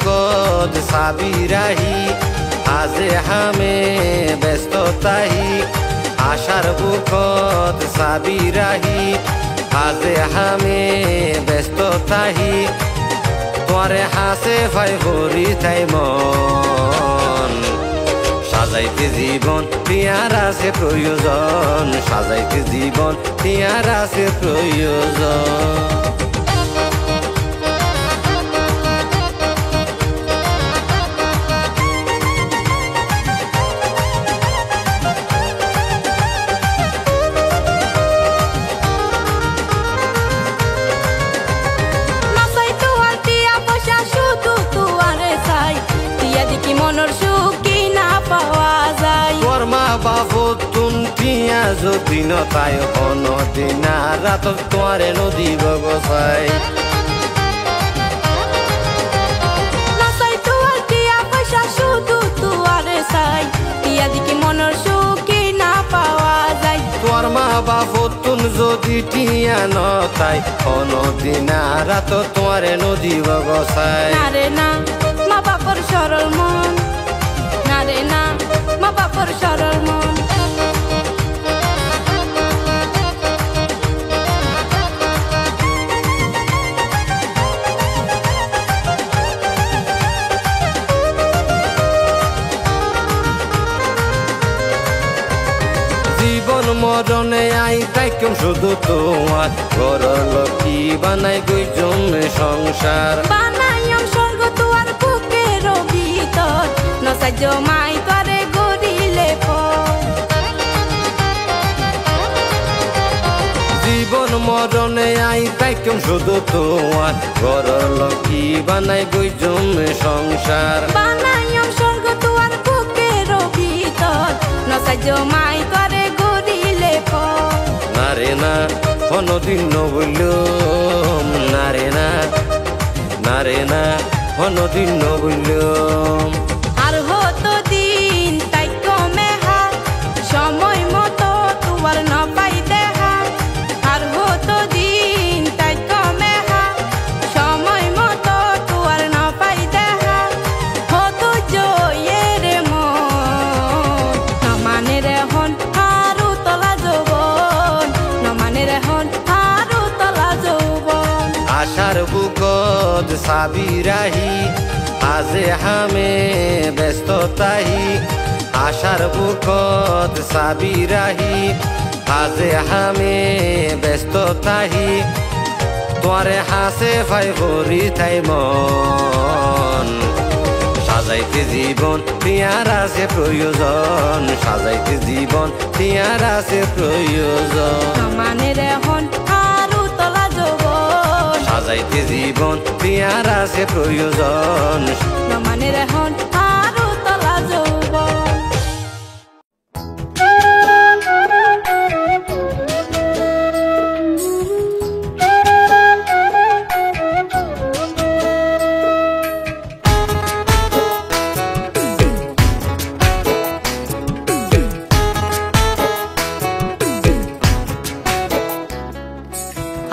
বুকত চাবি রাহি আজে হামে ব্যস্ততাহি আশার বুকত চাবি রাহি আজে হামে ব্যস্ততাহি তোরে হাসে ভাই ভরি তাই মন সাজাইতে জীবন টিয়ার আছে প্রয়োজন সাজাইতে জীবন টিয়ার আছে প্রয়োজন যদি নতাই হন দিনা রাত তোয়ারে নদী বগসাই তোর মা বাপতুন যদি টিয়া নতাই হন দিনা রাত তোয়ারে নদী বগসাই নারে না মা বাপর সরল মন নারে না মা বাপর সরল মন জীবন মরণে আই তাইকম শুধু তোমার ঘর লক্ষ্মী বানাই গুইজম সংসার বানাইম স্বর্গ তোয়ার বুকের ভিতর নসাই জমাই করে গড়িলে জীবন মরণে আই তাইকম শুধু তোমার ঘর লক্ষ্মী বানাই গুইজম সংসার বানাইম স্বর্গ তোয়ার বুকের ভিতর নসাই জমাই করে গড়িলে নারে না কোনদিন নবইলম নারে না নারে না কোনদিন নবইলম আর হতো দিন তাই কমে হার সময় মতো তোমার না পাই দেখা আর হতো দিন তাই কমে হার সময় মতো তোমার না পাই দেখা হতো জয়ের মন নমানের হন আরো তলা যৌবন নমানের হন আরো তলা যৌবন আশার বুকত চাবি রাহি আজে হামে ব্যস্ততাহি আশার বুকত চাবি রাহি আজে হামে ব্যস্ততাহি তোরে হাসে ভাই ভরি তাই মন সাজাইতে জীবন টিয়ার আছে প্রয়োজন সাজাইতে জীবন টিয়ার আছে প্রয়োজন নমানের হন আরো তলা যৌবন সাজাইতে জীবন টিয়ার আছে প্রয়োজন নমানের হন আরো তলা যৌবন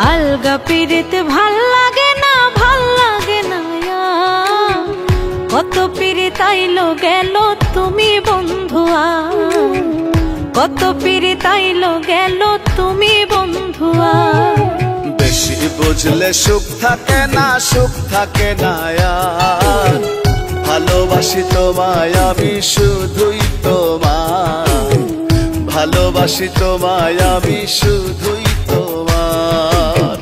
আলগা পিরিত ভাল লাগে না কত পিরিত আইলো গেল তুমি বন্ধুয়া কত পিরিত আইলো গেল তুমি বন্ধুয়া বেশি বুঝলে সুখ থাকে না আর ভালোবাসি তোমায় আমি শুধুই তোমায় ভালোবাসি তোমায় আমি শুধুই তোমার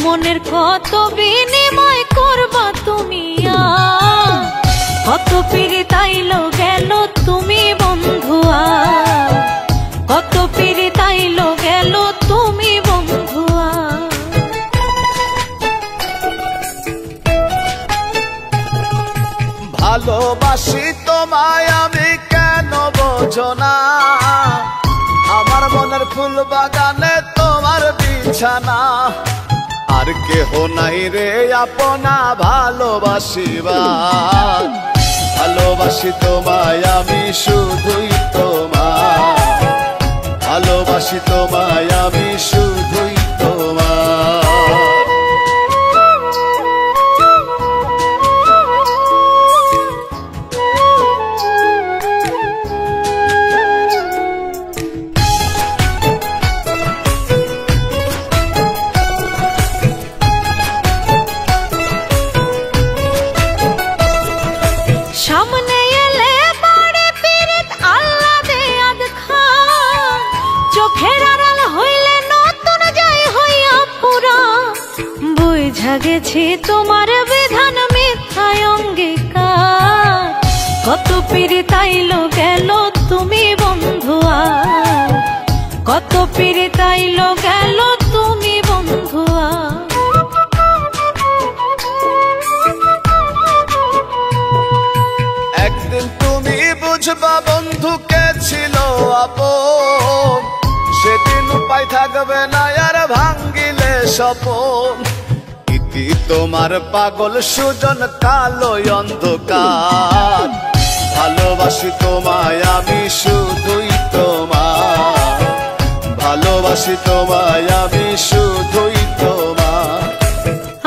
মনের কত বিনিময় করবা তুমি কত পিরিত আইলো গেল তুমি বন্ধুয়া কত পিরিত আইলো গেল তুমি বন্ধুয়া ভালোবাসি তোমায় আমি কেন বোঝো না, আমার মনের ফুল বাগানে তোমার বিছানা। আর কেহ নাই রে আপনা ভালোবাসিবার, ভালোবাসি তোমায় আমি শুধুই তোমায়, ভালোবাসি তোমায় আমি শুধুই তোমায়। সামনে এলে পড়ে পীড়িত আল্লাহ দে আদখা, চোখের আড়াল হইলে নতুন যাই হইয়া পুরা। বুঝা গেছি তোমার বিধান মিথ্যায় অঙ্গীকার, কত পীড়িত আইলো গেল তুমি বন্ধুয়া, কত পীড়িত আইলো গেল তুমি বন্ধুয়া। একদিন তুমি বুঝবা বন্ধু কে ছিল আপন, সেদিন উপায় থাকবে না আর ভাঙ্গিলে স্বপন। ইতি তোমার পাগল সুজন কালো অন্ধকার, ভালোবাসি তোমায় আমি শুধুই তোমায়, ভালোবাসি তোমায় আমি শুধুই তোমায়।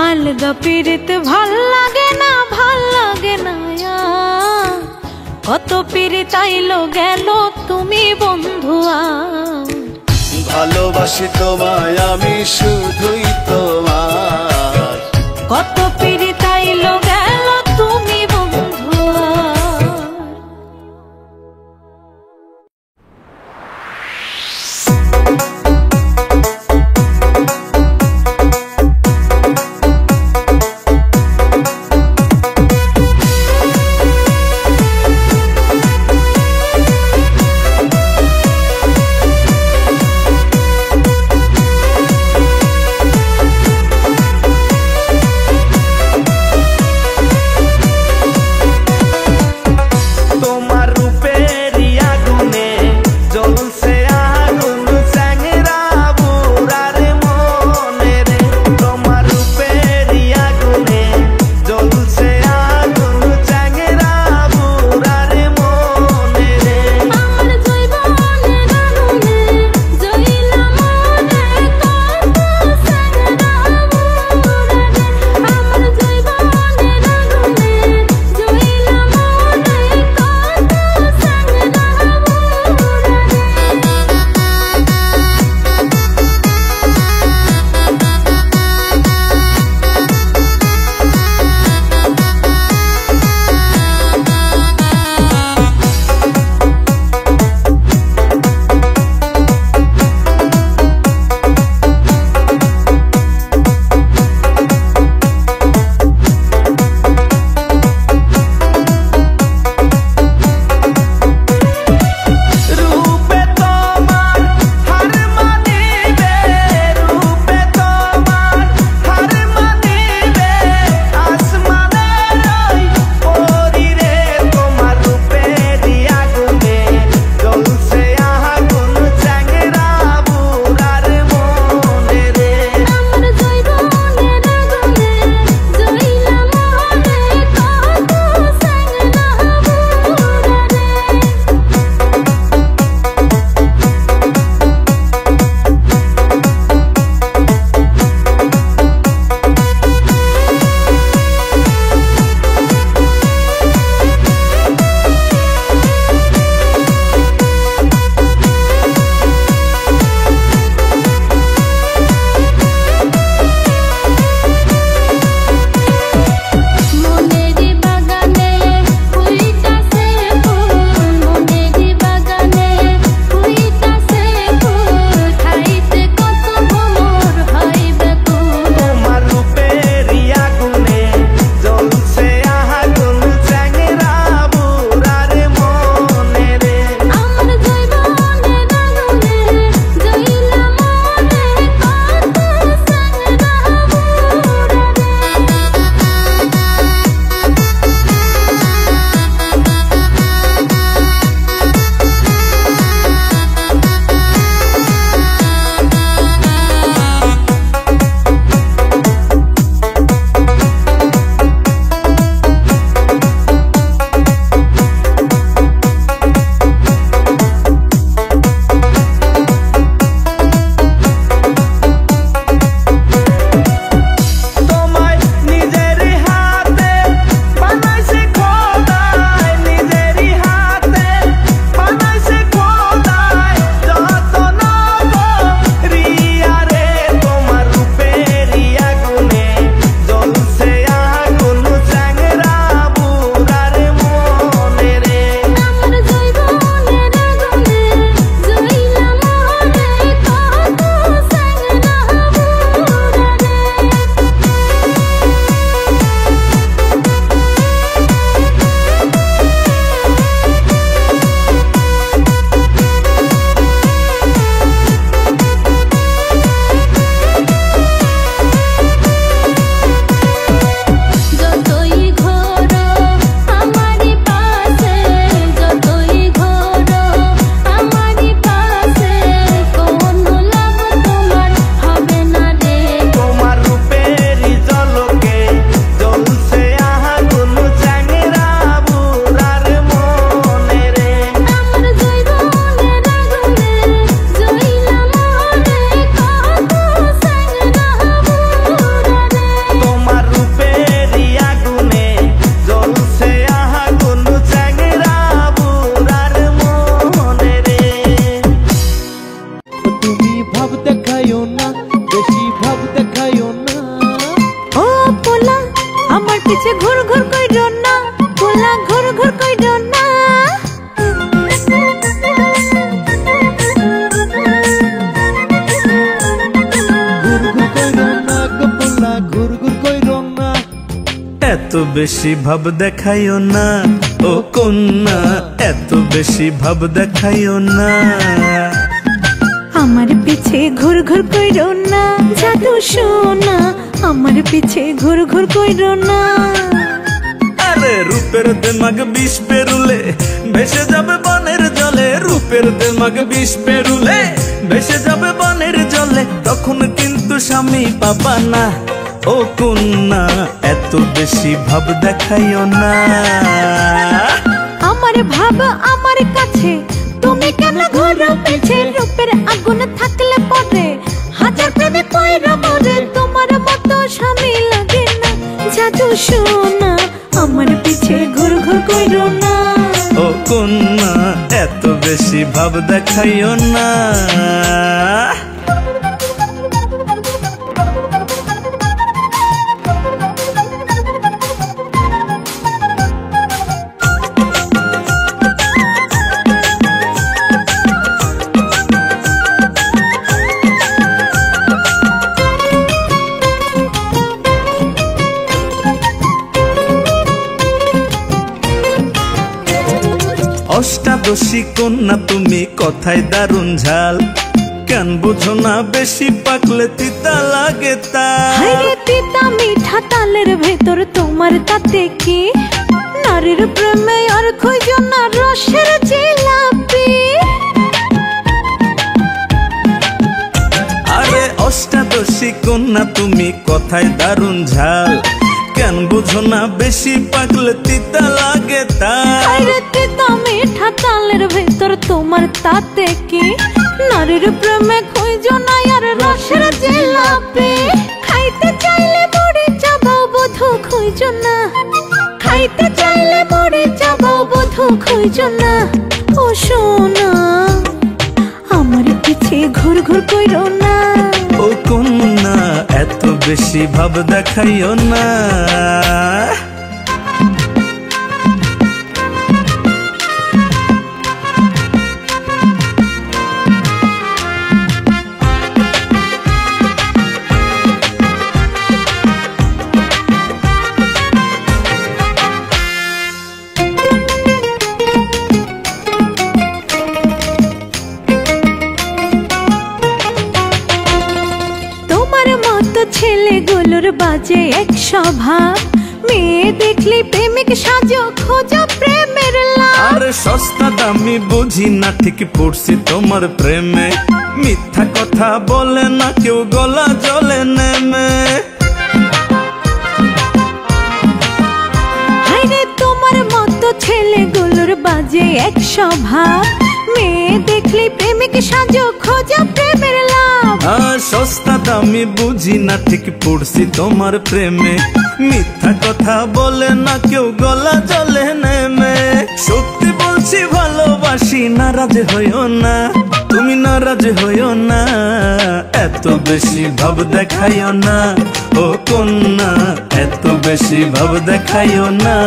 আলগা পীড়িত ভাল লাগে না, ভাল লাগে না, কত পীড়িত আইলো গেল তুমি বন্ধুয়া। ভালোবাসি তোমায় আমি শুধুই তোমায়, কত পীড়িত আইলো গেল তুমি বন্ধুয়া। আমার পিছে ঘুর ঘুর কইরো না, পোলা ঘুর ঘুর কইরো না। এত বেশি ভাব দেখাইও না ও কন্যা, এত বেশি ভাব দেখাইও না। আমার পিছে ঘুর ঘুর কইরো না, জাদু সোনা আমার পিছে ঘুর ঘুর কইরো না। আরে রূপের দেমাগ বিষ পেরুলে ভেসে যাবে বনের জলে, রূপের দেমাগ বিষ পেরুলে ভেসে যাবে বনের জলে, তখন কিন্তু স্বামী পাবা না ও কন্যা, এত বেশি ভাব দেখাইও না। আমার ভাব আমার কাছে, তুমি কেন ঘোরো পিছে? রূপের আগুন থাকলে পরে হাজার প্রেমে কইরা মরে, তোমার মতো স্বামী লাগে না, জাদু সোনা আমার পিছে ঘুর ঘুর কইরো না। ও কন্যা এত বেশি ভাব দেখাইও না। অষ্টাদশী কন্যা তুমি কথায় দারুণ ঝাল, কেন বুঝো না বেশি পাকলে তিতা লাগে তাল। হায়রে তিতা মিঠা তালের ভেতর তোমার তাতে কি? নারীর প্রেমে আর খুঁজো না রসের জিলাপি। আরে অষ্টাদশী কন্যা তুমি কথায় দারুণ ঝাল, কেন বুঝো না বেশি পাকলে তিতা লাগে তাল। হায়রে তিতা মিঠা তালের ভেতর তোমার তাতে কি? নারীর প্রেমে খুঁজো না আর রসের জিলাপি। খাইতে চাইলে মরে যাবো বধু খুঁজো না, খাইতে চাইলে মরে যাবো বধু খুঁজো না। ও সোনা আমার পিছে ঘুর ঘুর কইরো না। ও কন্যা এত বেশি ভাব দেখাইও না। ছেলেগুলোর বাজে এক স্বভাব, মেয়ে দেখলে প্রেমিক সাজো খোঁজো প্রেমের লাভ। আরে সস্তা দামি বুঝি না ঠিক পড়ছি তোমার প্রেমে, মিথ্যা কথা বলে না কেউ গলা জলে নেমে। হায়রে তোমার মতো ছেলেগুলোর বাজে এক স্বভাব, মেয়ে দেখলে প্রেমিক সাজো খোঁজো প্রেমের লাভ। সস্তা দামি বুঝি না ঠিক পড়ছি তোমার প্রেমে, মিথ্যা কথা বলে না কেউ গলা জলে নেমে। সত্যি বলছি ভালোবাসি, নারাজ হইও না তুমি, নারাজ হইও না। এত বেশি ভাব দেখাইও না ও কন্যা, এত বেশি ভাব দেখাইও না।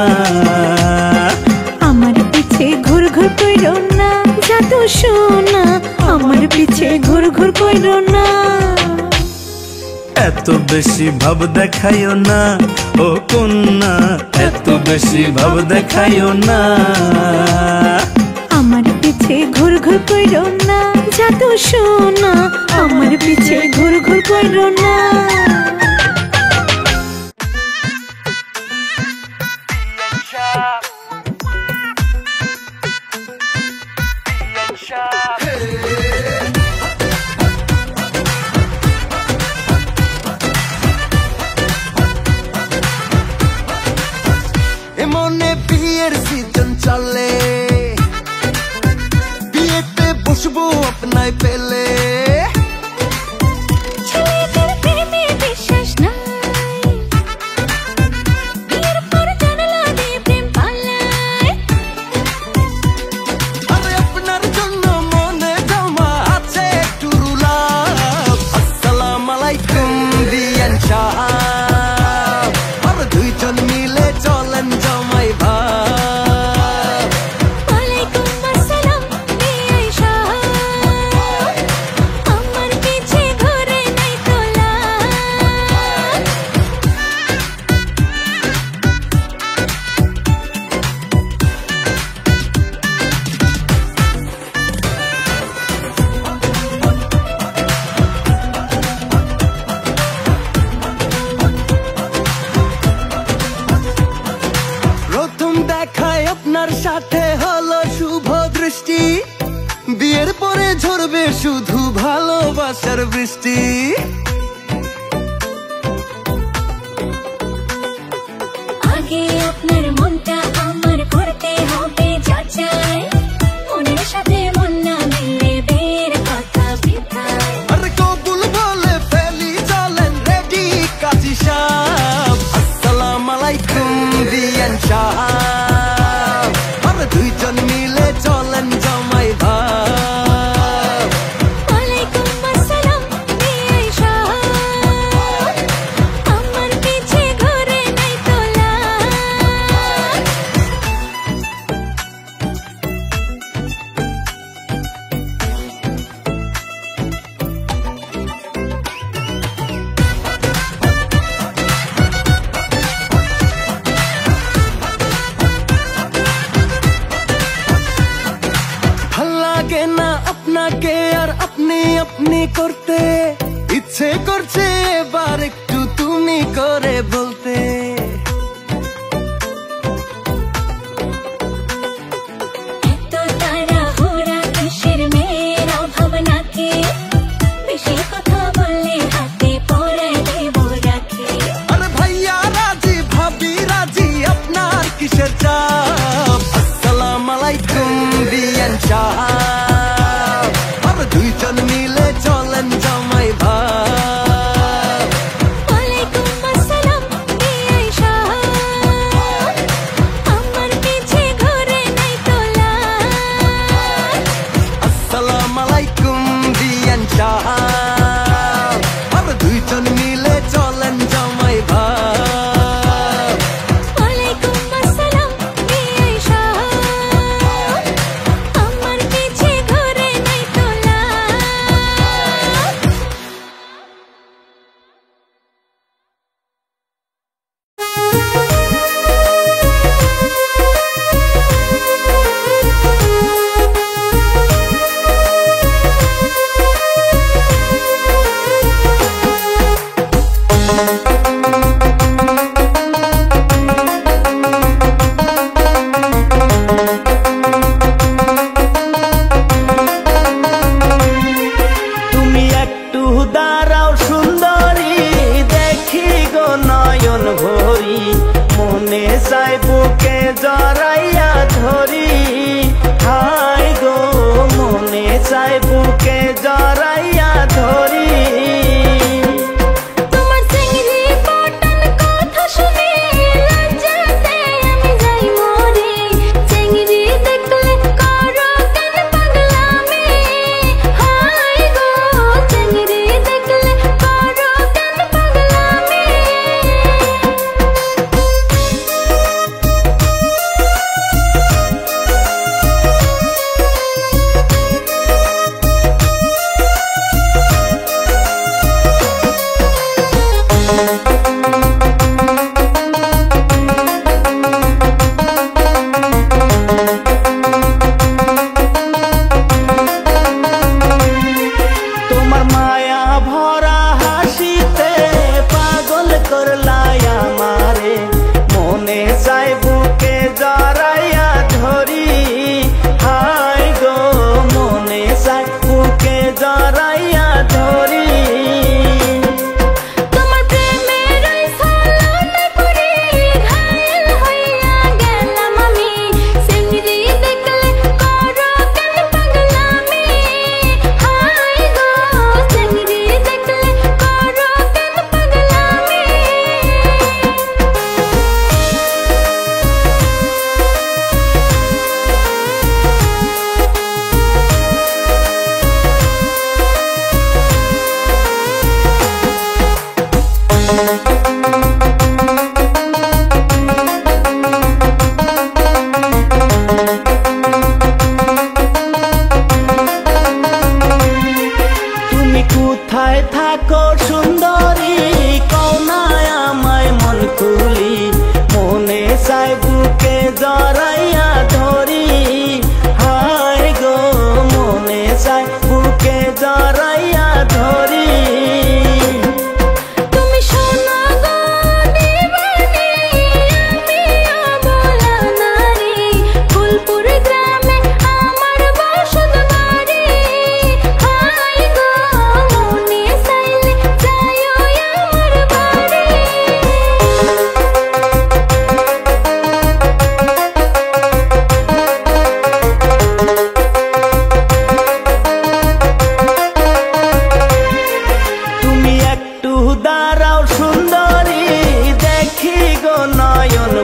আমার পিছে ঘুর ঘুর কইরো না, জাদু সোনা আমার পিছে ঘুর ঘুর কইরো না। এত বেশি ভাব দেখাইও না ও কন্যা, এত বেশি ভাব দেখাইও না। আমার পিছে ঘুর ঘুর কইরো না, জাদু সোনা আমার পিছে ঘুর ঘুর কইরো না। এমনে বিয়ের সিজন চলে, বিয়েতে বসবো আপনায় পেলে। ছেলেদের প্রেমে বিশ্বাস আপনার সাথে হলো শুভ দৃষ্টি, বিয়ের পরে ঝরবে শুধু ভালোবাসার বৃষ্টি। আগে আপনার মনটা আমার করতে হবে যাচাই, মনের সাথে মন না মিলে বিয়ের কথা বৃথায়। আর কবুল বলে ফেলি চলেন রেডি কাজী সাহেব, আসসালামু আলাইকুম বিয়ান সাহেব, আর দুইজন মিলে চলেন জামাই ভাব। ওয়ালাইকুম আসসালাম বিয়াই সাহেব, আমার পিছে ঘরে নাই তোলা। ভাল লাগে না আপনাকে আর আপনি আপনি করতে, ইচ্ছে করছে এবার একটু তুমি করে বলতে। এত তাড়াহুড়া কিসের মেয়ের অভাব নাকি, বেশি কথা বললে হাতে পড়ে দেব রাখি। আরে ভাইয়া রাজি ভাবি রাজি আপনার কিসের চাপ, আসসালামু আলাইকুম বিয়ান সাহেব, আর দুইজন মিলে চলেন জামাই ভাব। ওয়ালাইকুম আসসালাম বিয়াই সাহেব, আমার পিছে ঘরে নাই তোলা। আসসালামু আলাইকুম বিয়ান সাহেব, আর দুইজন মিলে চলেন জামাই ভাব। ওয়ালাইকুম আসসালাম বিয়াই সাহেব, আমার পিছে ঘরে নাই তোলা। তুমি একটু দাঁড়াও সুন্দরী, দেখি গো নয়ন ভরি, মনে চাই বুকে জড়াইয়া ধরি। হাই গো মনে চাই বুকে জড়াইয়া ধরি। তোমার চিংড়ি পটান কথা শুনে লজ্জাতে আমি যাই মরে, চিংড়ি দেখলে করো কেন পাগলামি। হাই গো চিংড়ি দেখলে করো কেন পাগলামি।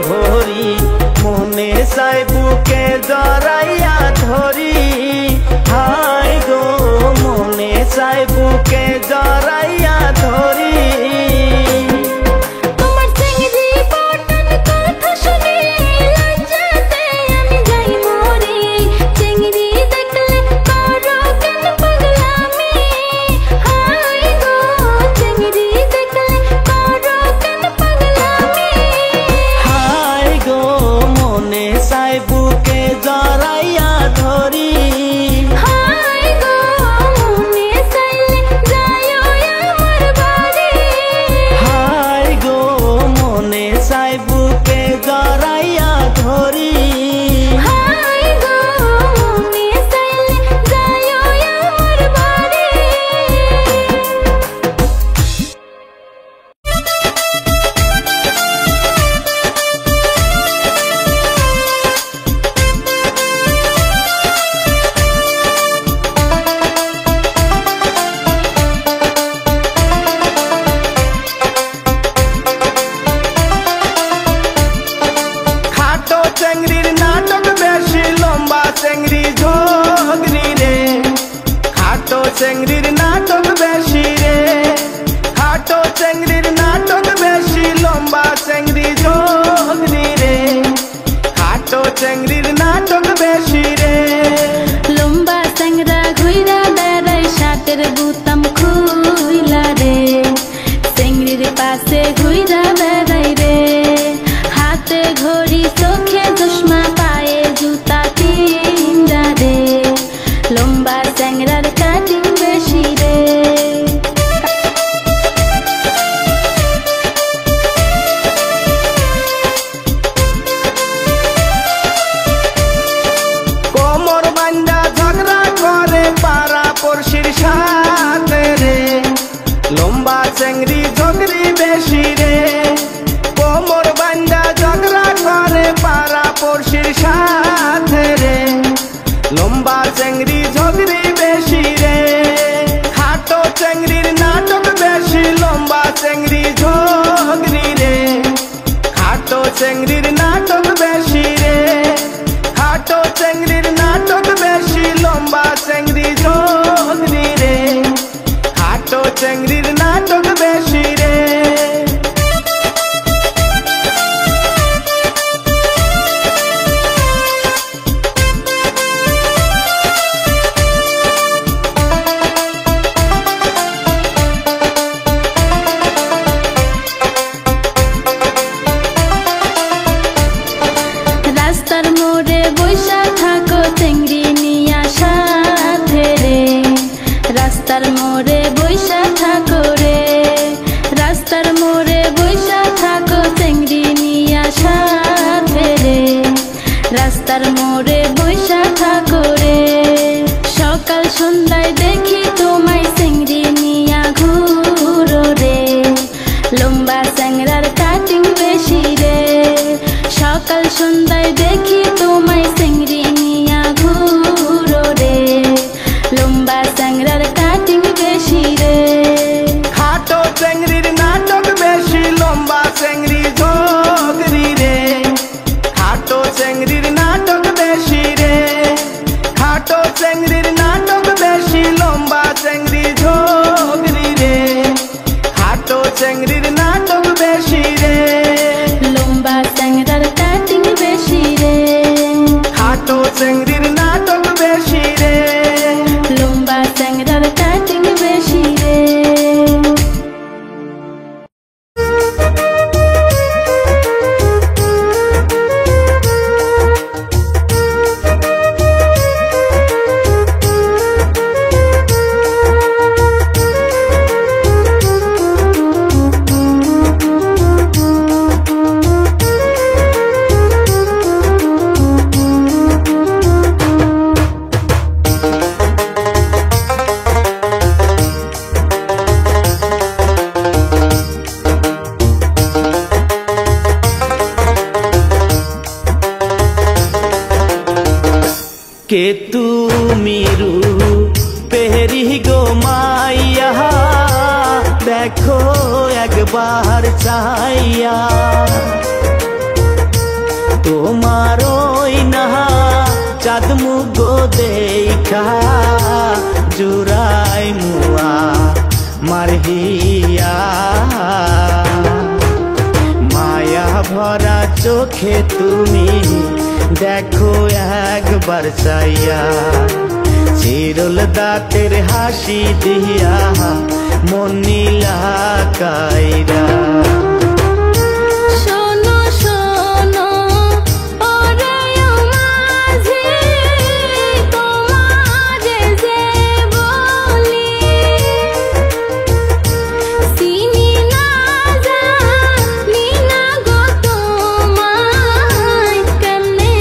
ভরি, মনে চাই বুকে জড়াইয়া ধরি। হাই গো মনে চাই বুকে জড়াইয়া ধরি। চেংড়ির নাটক বেশি রে, খাটো চেংড়ির নাটক বেশি, লম্বা চেংড়ি যোগনি রে। খাটো চেংড়ির নাটক বেশি রে। লম্বা চেংড়া ঘুইরা বেড়াই শার্টের বুতাম খুইলা রে। চেংড়ির পাশে ঘুইরা বেড়াই রে। হাতে ঘড়ি চোখে চশমা পায়ে জুতা তিনটা রে। লম্বা চেংড়ার কাটিং বেশি রে। কোমর বান্ধা ঝগড়া করে পাড়া পড়শির সাথে রে। লম্বা চেংড়ি ঝগড়ি বেশি রে। কোমর বান্ধা ঝগড়া করে পাড়া পড়শির সাথে রে। লম্বা চেংড়ি ঝগড়ি বেশি রে। খাটো চেংড়ির নাটক বেশি, লম্বা চেংড়ি ঝগড়ি রে। খাটো চেংড়ির নাটক বেশি রে। খাটো চেংড়ির নাটক বেশি, লম্বা চেংড়ি ঝগড়ি রে। খাটো চেংড়ির নাটক বেশি রে। রাস্তার মোড়ে বৈশা থাকো চেংড়ি নিয়া সাথে রে। রাস্তার মোড়ে বৈশা থাকো রে। রাস্তার মোড়ে বৈশা থাকো চেংড়ি নিয়া সাথে রে। রাস্তার মোড়ে বৈশা থাকো রে। সকাল সন্ধ্যায় দেখি তোমায় চেংড়ি নিয়া ঘুরো রে। লম্বা চেংড়ার কাটিং বেশি রে। সকাল সন্ধ্যায় দেখি তোমায় চেংড়ি নিয়া ঘুরো রে। লম্বা চেংড়ার কাটিং বেশি রে। খাটো চেংড়ির নাটক বেশি, লম্বা চেংড়ি ঝগড়ি রে। খাটো চেংড়ির নাটক বেশি রে। খাটো চেংড়ির নাটক বেশি, লম্বা চেংড়ি ঝগড়ি রে। খাটো চেংড়ির নাটক বেশি রে। লম্বা চেংড়ার কাটিং বেশি রে। খাটো চেংড়ির নাটক বেশি রে। লম্বা চেংড়ার কাটিং বেশি রে। কে তুমি রূপেরি গো মাইয়া, দেখো একবার চাইয়া। তোমার ওই না চাঁদ মুগ দেখা জুড়াই মুয়া মারহিয়া মায়া ভরা চোখে তুমি দেখো একবার চাইয়া চিরল দাঁতের হাসি দিয়া মন নীলা কাইরা শোনো শোনো ওরে মাঝে তোমারে যে বলি চিনি না জানি না গো তোমায় কেমনে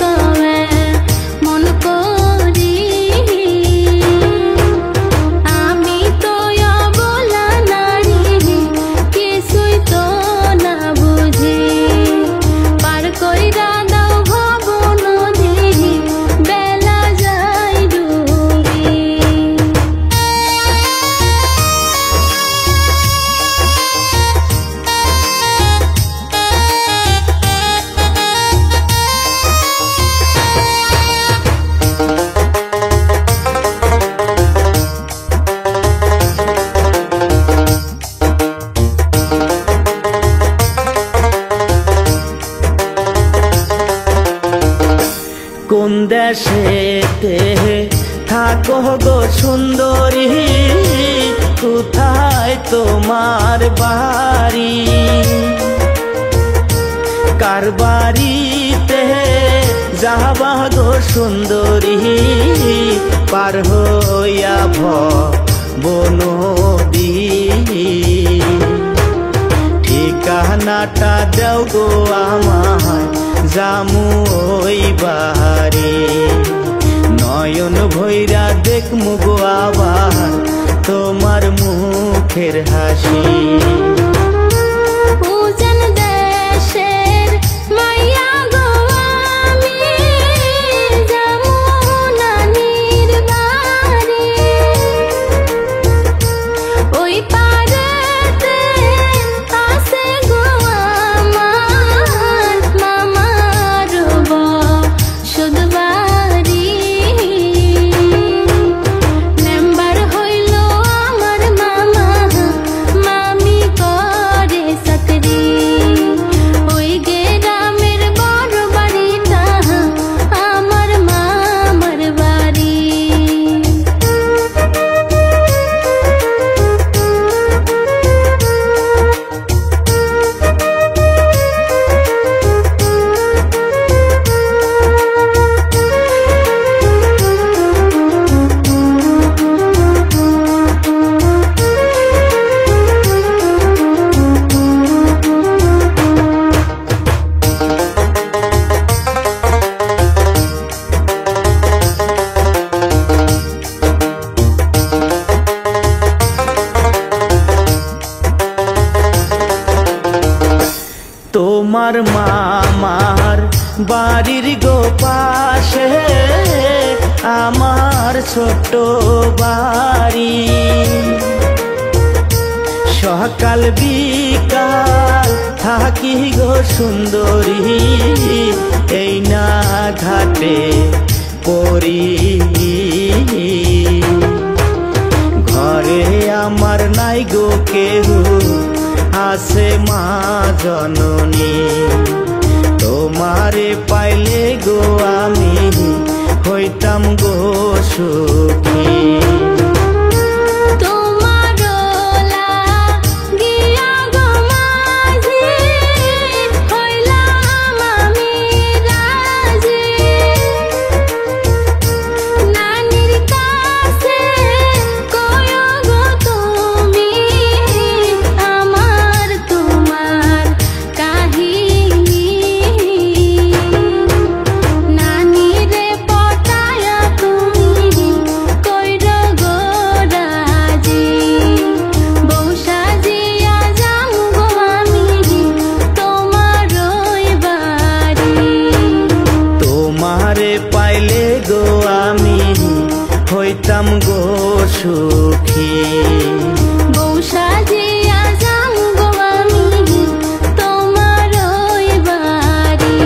কবে মন করি আমি তো অবলা নারী কিছুই তো না বুঝি পার কইরা দাও ভব নদী বেলা যায় ডুবি কোন দেশেতে থাকো গো সুন্দরী কোথায় তোমার বাড়ি কার বাড়িতে যাবা গো সুন্দরী পার হইয়া বনদী ঠিকানাটা দেও গো আমায় জামু ওই বাহারে নয়ন ভৈরা দেখমু গো আবার তোমার মুখের হাসি উজান দেশের মাইয়া গো আমি যমুনানির বাড়ি ওই পারেতে আছে গো আমার মামার বসত বাড়ি মেম্বার হইল আমার মামা মামি করে চাকরি ওই গ্রামের বড় বাড়িটা আমার মামার বাড়ি তোমার মামার বাড়ির গো পাশে আমার ছোট বাড়ি সকাল বিকাল থাকি গো সুন্দরী এই না ঘাটে পড়ি ঘরে আমার নাই গো কেহ আছে মা জননী তোমারে পাইলে গো আমি হইতাম গো সুখী পাইলে গো আমি হইতাম গো সুখী বউ সাজিয়া যাম গো আমি তোমার ওই বাড়ি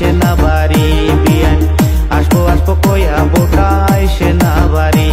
আইসে না বাড়ি বিয়ান আসবো আসবো কইয়া বোটা আইসে না বাড়ি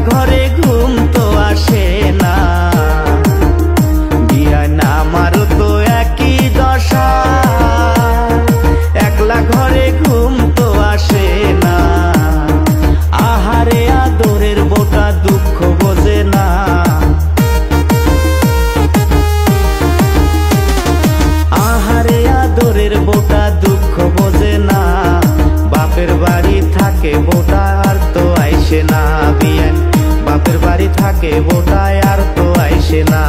ঘরে ঘুম তো আসে না বিয়ান আমারও তো একই দশা একলা ঘরে ঘুম তো আসে না আহারে আদরের বোটা দুঃখ বোঝে না আহারে আদরের বোটা দুঃখ বোঝে না বাপের বাড়ি থাকে বোটা আর তো আইসে না বিয়ান বাপের বাড়ি থাকে বোটায় আর তো আইসে না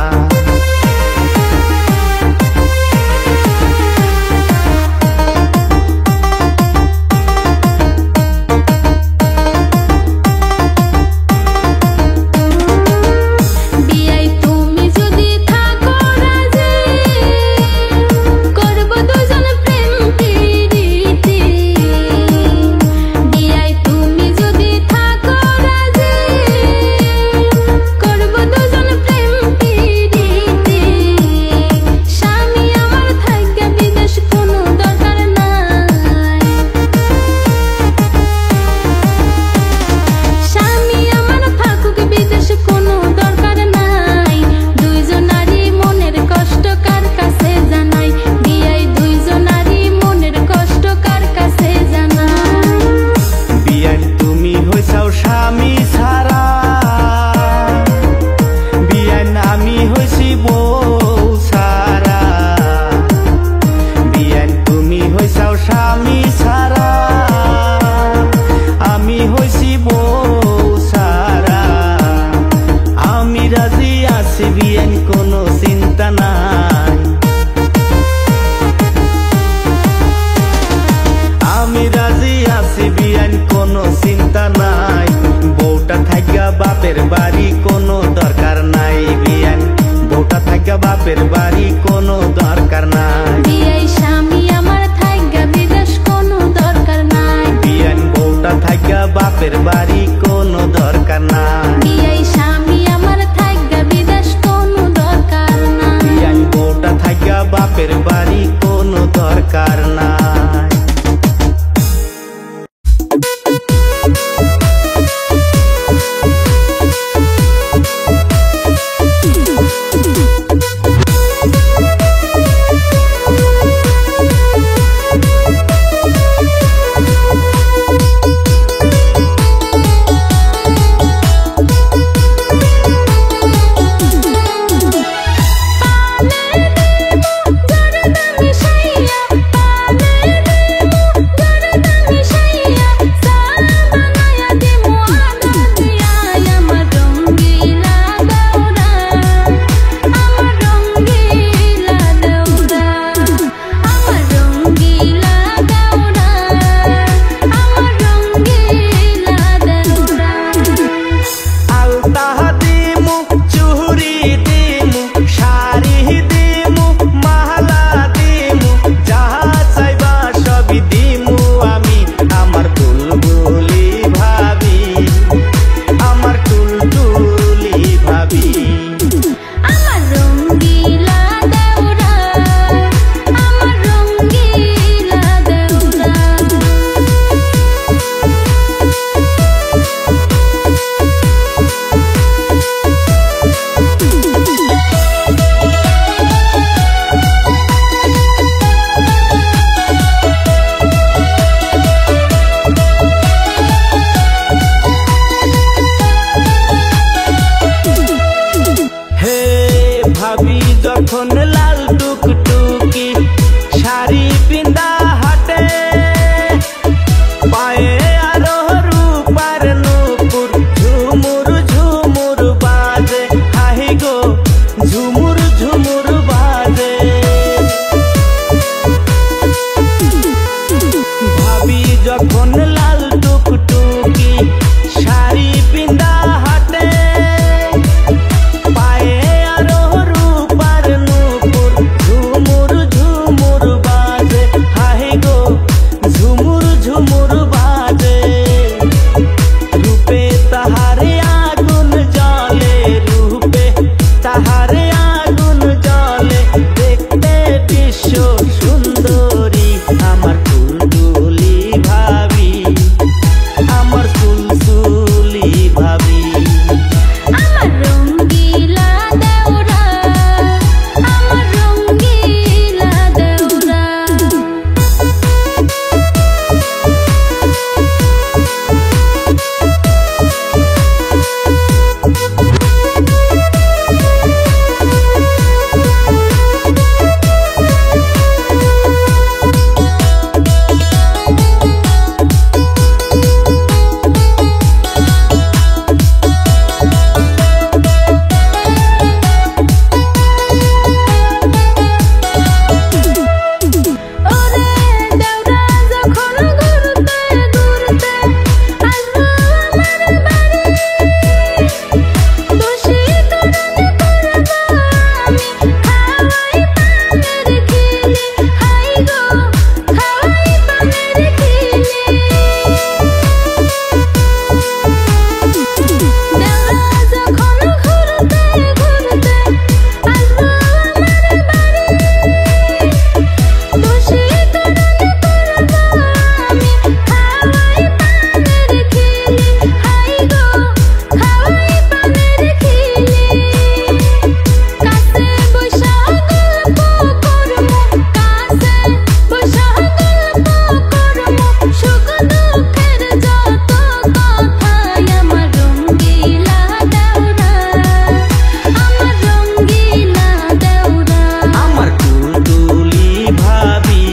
বাপের বাড়ি কোনো দরকার নাই বিয়ান বউটা থাকা বাপের বাড়ি কোনো দরকার নাই বিয়াই স্বামী আমার থাকা বিদেশ কোনো দরকার নাই বিয়ান বউটা থাকা বাপের বাড়ি কোনো দরকার নাই বিয়াই স্বামী আমার থাকা বিদেশ কোনো দরকার নাই বিয়ান বউটা থাকা বাপের বাড়ি কোনো দরকার নাই পালে রূপার নূপুর ঝুমুর ঝুমুর বাজে, হাহি গো ঝুমুর ঝুমুর বাজে। ভাবি যখন লাল টুকটুকি শাড়ি পিন্দা হাতে, পায়ে আরো রূপার নূপুর ঝুমুর ঝুমুর বাজে, হাহি গো ঝুমুর ঝুমুর বাজে। রূপে তাহারে আগুন জ্বলে, রূপে তাহারে আগুন জ্বলে, দেখতে দৃশ্য সুন্দরী আমার টুলটুলি ভাবি, আমার সুলসুলি ভাবি। আমার রঙ্গিলা দেওরা, আমার রঙ্গিলা দেওরা। ওরে দেওরা যখন ঘুরতে ঘুরতে আসবো আমার বাড়ি, বশীকরণ করবো আমি, খাওয়াই পানের খিলি, হাই গো খাওয়াই পানের খিলি। দেওরা যখন ঘুরতে ঘুরতে আসবো আমার বাড়ি, বশীকরণ করবো আমি, খাওয়াই পানের খিলি, হাই গো খাওয়াই পানের খিলি। কাছে বসা গল্প করমু, কাছে বসা গল্প করমু, সুখ দুঃখের যত কথাই আমার রঙ্গিলা দেওরা, আমার রঙ্গিলা দেওরা। আমার টুলটুলি ভাবি,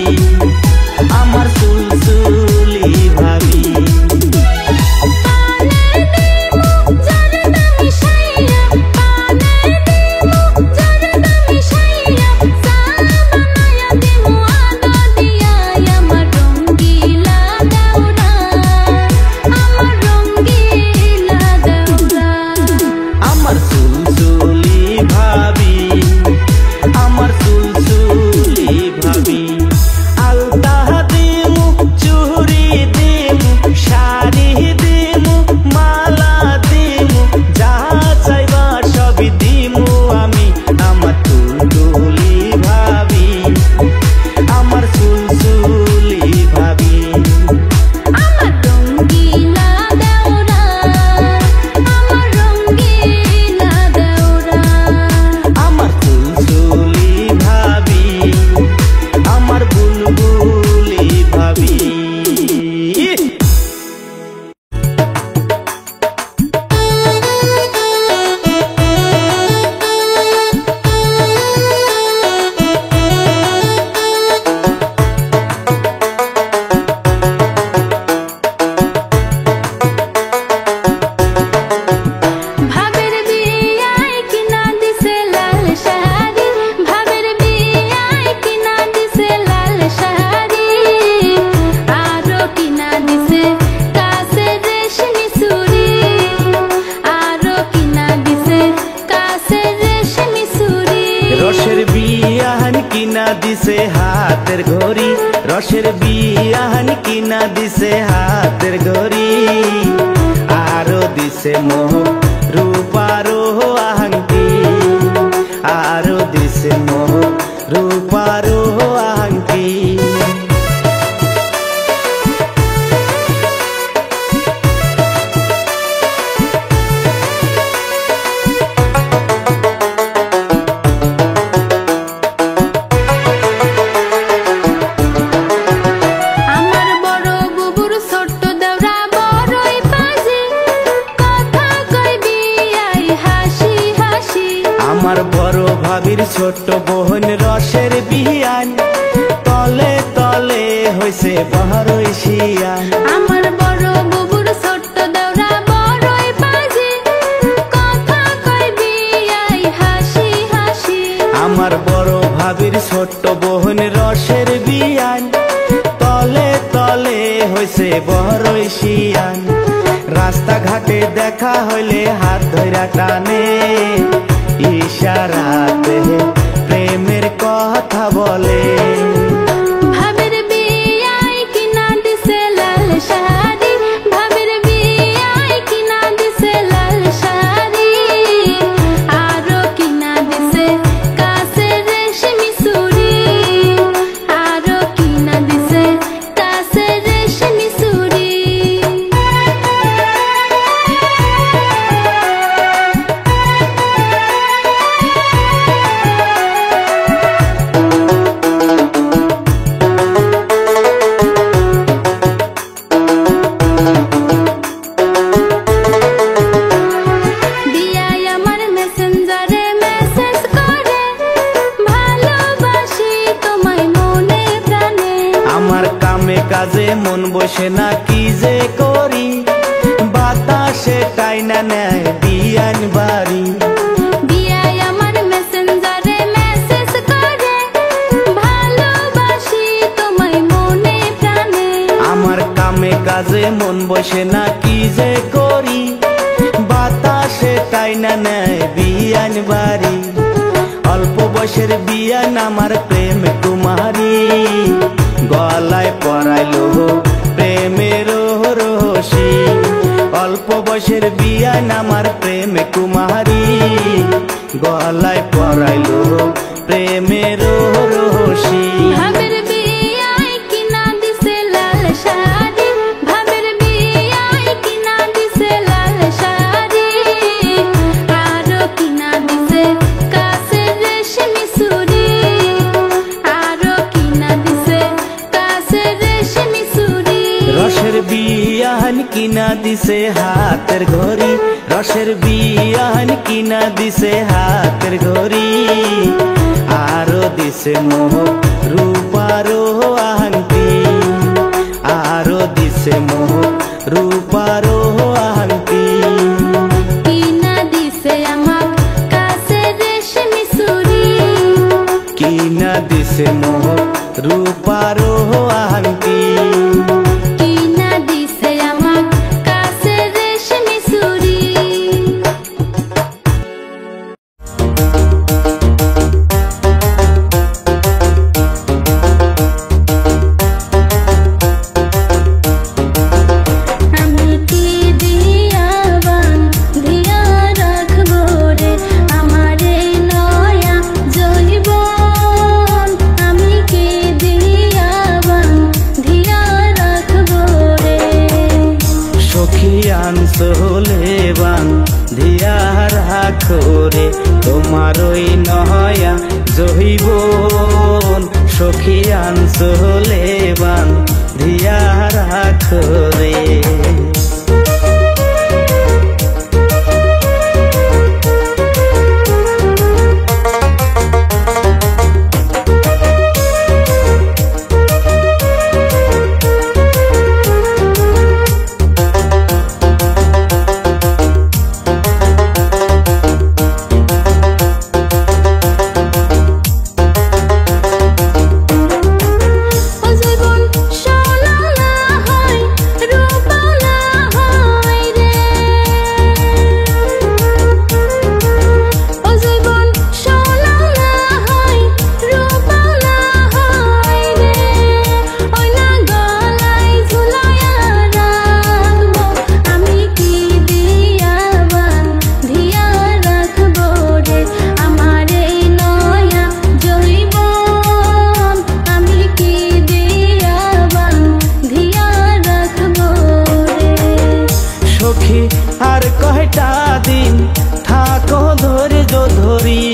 আমার সুলসুলি ভাবি। পানে দিমু জর্দা মিশাইয়া, পানে দিমু জর্দা মিশাইয়া, চা বানায়া দিমু আদা দিয়া, আমার রঙ্গিলা দেওরা, আমার রঙ্গিলা দেওরা। আমার সুলসুলি ভাবি, আমার সুলসুলি ভাবি। আলতা দিমু চুড়ি দিমু, শাড়ি দিমু, মালা দিমু, যা চাইবা সবই দিমু আমি, আমার টুলটুলি ভাবি, আমার সুলসুলি ভাবি। আমার রঙ্গিলা দেওরা, আমার রঙ্গিলা দেওরা। আমার সুলসুলি ভাবি, আমার বুলবুলি ভাবি। ভাবের বিয়ায় কিনা দিছে লাল শাড়ি, ভাবের বিয়ায় কিনা দিছে লাল শাড়ি, আরো কিনা দিছে কাছের রেশমি চুড়ি, আরো কিনা দিছে কাছের রেশমি চুড়ি। রসের বিয়াহান কিনা দিছে হাতের ঘড়ি, রসের বিয়াহান কিনা দিছে হাতের ঘড়ি, আরো দিছে মোহ রূপারো আংটি, আরো দিছে মোহ রূপারো আংটি। আমার বড় বুবুর ছোট্ট দেওরা বড়ই পাজি, কথা কইবি আই হাসি হাসি। আমার বড় ভাবির ছোট্ট বোন রসের বিয়ান, তলে তলে হইছে বড়ই শিয়ান। আমার বড় বুবুর ছোট্ট দেওরা ছোট্ট বোন রসের বিয়ান, তলে তলে হইছে বড়ই শিয়ান। রাস্তাঘাটে দেখা হইলে হাত ধইরা টানে, ইশারাতে প্রেমের কথা বলে। ভাবের বিয়ায় কিনা দিছে লাল শাড়ি, ভাবের বিয়ায় কিনা দিছে লাল শাড়ি, আরো কিনা দিছে কাছের রেশমি চুড়ি, আরো কিনা দিছে কাছের রেশমি চুড়ি। কাজে মন বসে না কি যে করি, বাতাসে টাইনা নেয় বিয়ান বাড়ি। বিয়ায় আমার মেসেঞ্জারে মেসেজ করে, ভালোবাসি তোমায় মনে প্রাণে। আমার কামে কাজে মন বসে না কি যে করি, বাতাসে টাইনা নেয় বিয়ান বাড়ি। অল্প বয়সের বিয়ান আমার প্রেম কুমারী, গলায় পরাইলো প্রেমের রশি। অল্প বয়সের বিয়ান আমার প্রেম কুমারী, গলায় পরাইলো প্রেমের রশি। ভাবের বিয়ায় কিনা দিছে লাল শাড়ি, ভাবের বিয়ায় কিনা দিছে লাল শাড়ি, আরো কিনা দিছে কাছের রেশমি চুড়ি, আরো কিনা দিছে কাছের রেশমি চুড়ি। রসের বিয়ান কিনা দিছে হাতের ঘড়ি, রসের বিয়ান কিনা দিছে হাতের ঘড়ি, আরো দিছে মোহ রূপারো আংটি, আরো দিছে মোহ রূপারো আংটি। কিনা দিছে আমার কাছের রেশমি চুড়ি, কিনা দিছে মোহ রূপারো আংটি। কিনা দিছে আমার কাছের রেশমি চুড়ি। আমি কি দিয়া বাঁধিয়া রাখবো রে আমার এই নয়া জৈবন, আমি কি দিয়া বাঁধিয়া রাখবো রে। সখী আনসোলে বান্ধিয়া রাখো রে তোমার ওই নয়া জৈবন, সখী আনসোলে বান্ধিয়া রাখো রে। আর কয়টা দিন থাকো ধৈর্য ধরি,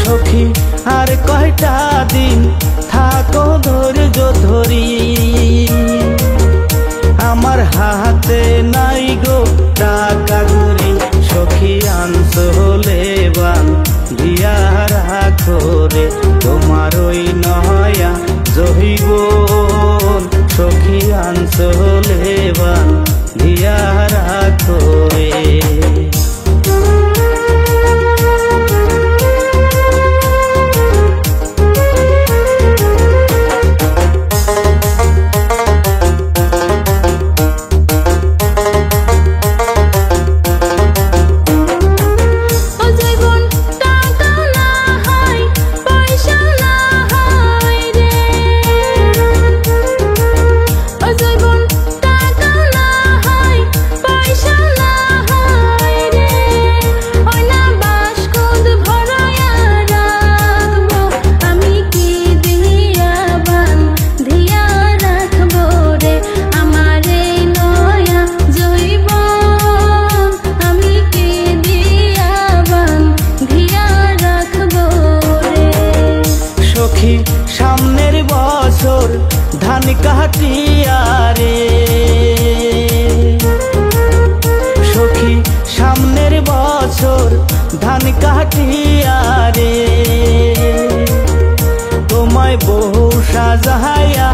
সখী আর কয়টা দিন থাকো ধৈর্য ধরি। আমার হাতে নাই গো টাকা করি, সখী আনসোলে বাঁধিয়া রাখো রে তোমার ওই নয়া জৈবন, সখী আনসোলে বাঁধিয়া রাখো রে। কাটিয়া রে তোমায় বহু সাজাইয়া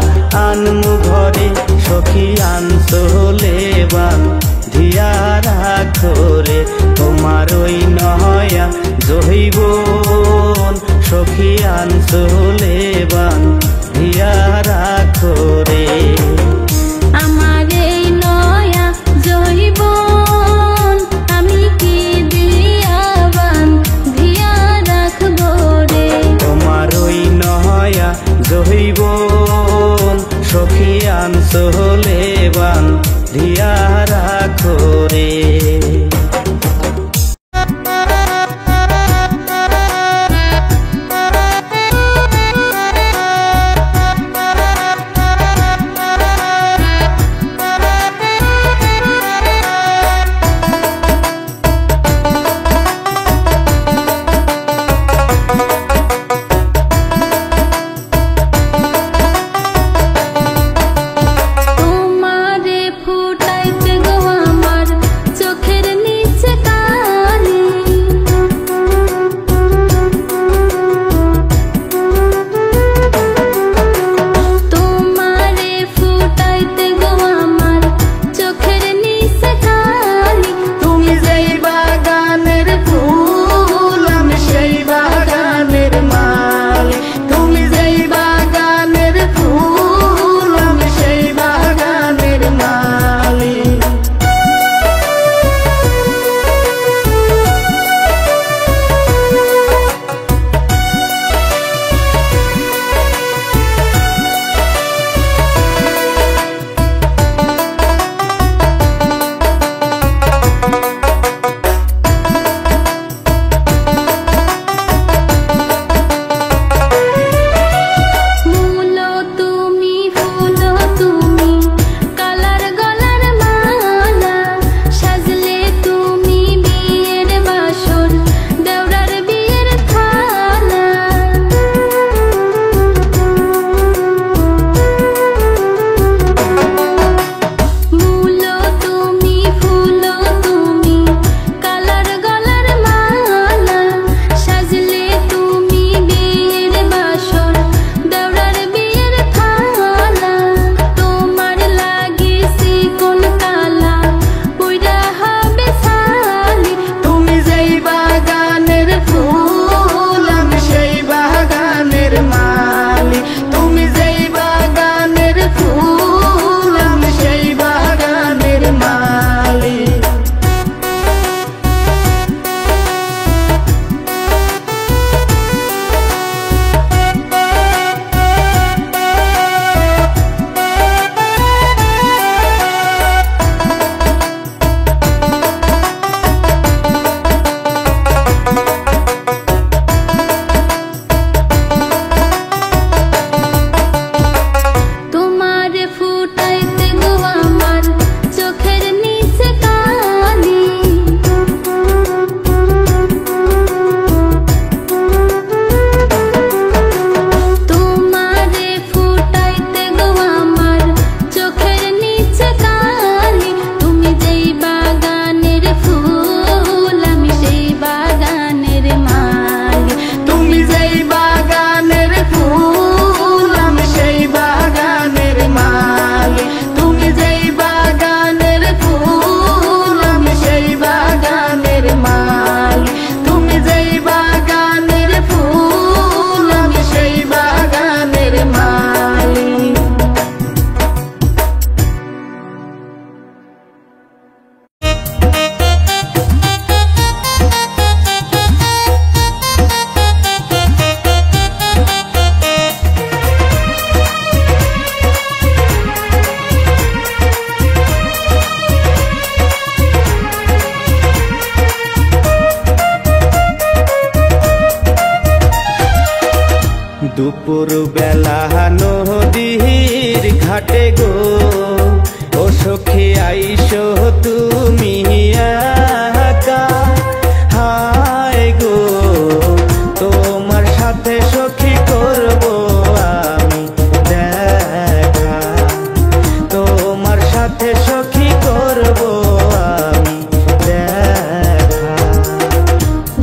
আনমু ঘরে সখী আনসোলে বান্ধিয়া রাখো রে তোমার ওই নয়া জৈবন সখী আনসোলে বান্ধিয়া রাখো রে আমার এই নয়া জৈবন আমি কি দিয়া বান্ধিয়া রাখবো রে তোমার ওই নয়া জৈবন সখী আনসোলে বান্ধিয়া রাখো রে তোমারে ফুটাইতে গো আমার চোখের নিচে কালি তোমারে ফুটাইতে গো আমার চোখের নিচে কালি তুমি যেই বাগানের ফুল আমি সেই বাগানের মালি তুমি যেই বাগানের ফুল আমি সেই বাগানের মালি মূল তুমি ফুল তুমি কালার গলার মালা সাজলে তুমি বিয়ের বাসর দেওরার বিয়ের থালা মূল তুমি ফুল তুমি কালার গলার মালা সাজলে তুমি বিয়ের বাসর দেওরার বিয়ের থালা তোমার লাগিয়েছি কোন কালা পুইরা হবে সালি তুমি যেই বাগানের ফুল আমি সেই বাগানের মালি তুমি যেই বাগানের ফুল আমি সেই বাগানের মালি তোমারে ফুটাইতে গো আমার চোখের নিচে কালি তোমারে ফুটাইতে গো আমার চোখের নিচে কালি তুমি যেই বাগানের ফুল আমি সেই বাগানের মালি তুমি যেই বাগানের ফুল আমি সেই বাগানের মালি তুমি যেই বাগানের ফুল আমি সেই বাগানের মালি তুমি যেই বাগানের ফুল আমি সেই বাগানের মালি দুপুর বেলা নদীর ঘাটে গো ও সখী আইসো তুমি একা হায় গো তোমার সাথে সখী করব আমি দেখা তোমার সাথে সখী করব আমি দেখা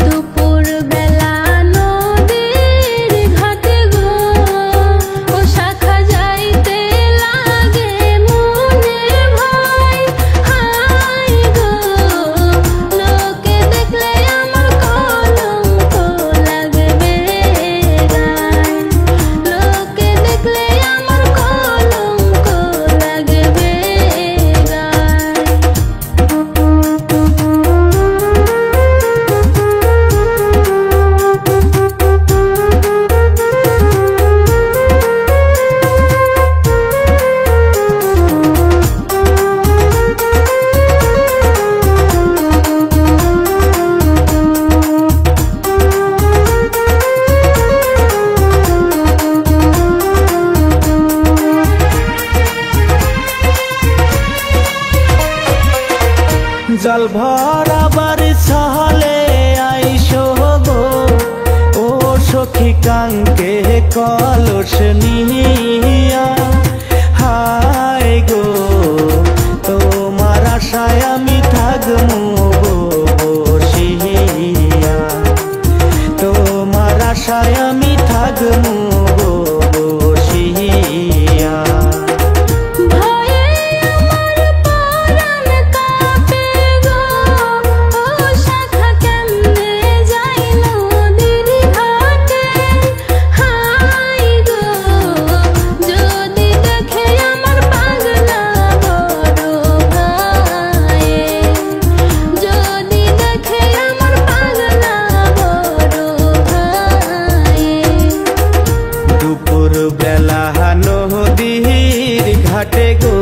দুপুর জল ভরাবার ছলে আইসো গো ও সখী কাঙ্কে কলস নিয়া হায় গো তোমার আশায় আমি থাকবো বসিয়া তোমার আশায় আমি থাকবো বসিয়া ঘাটে গো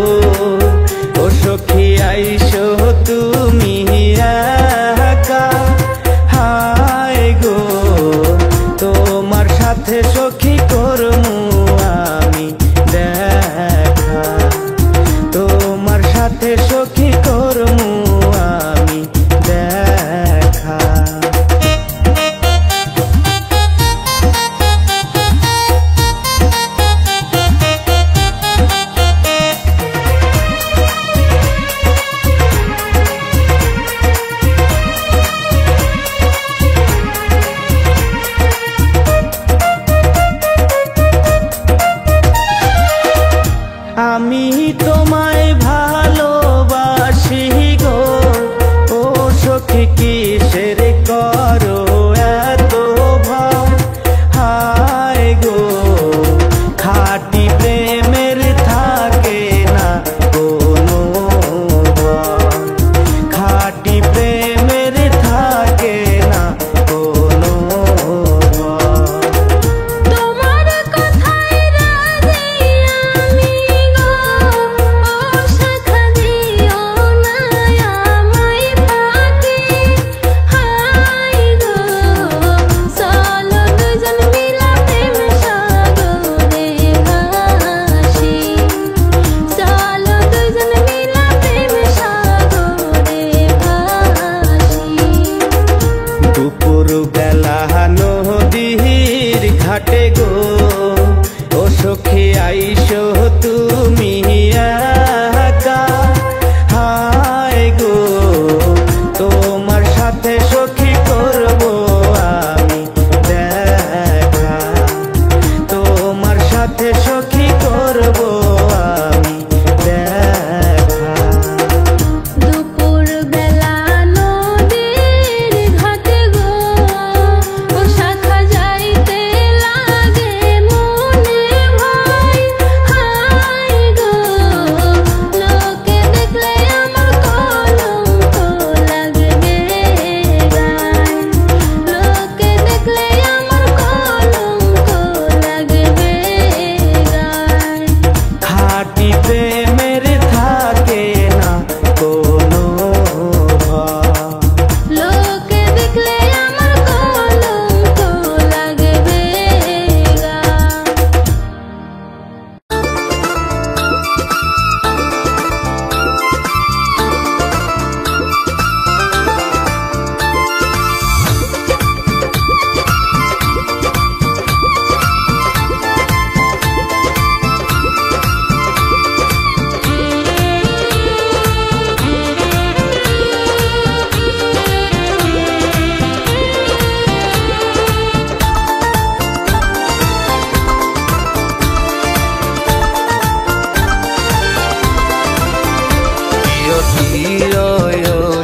ও সখী আইসো তুমি একা হায় গো তোমার সাথে সখী করমু আমি দেখা তোমার সাথে সখী করমু আমি দেখা আমি তোমায় ভালোবাসি গো ও সখী কিসের করো এত ভয় হায় গো খাঁটি প্রেমের থাকে না কোনো ভয় খাঁটি প্রেমের থাকে না কোনো ভয় নদীর ঘাটে গো ও সখী আইসো তুমি একা হায় গো তোমার সাথে সখী করবো আমি দেখা তোমার সাথে সখী করবো আমি দেখা প্রেমের থাকে না কোনো ভয় লোকে দেখলে আমার কলঙ্ক লাগবে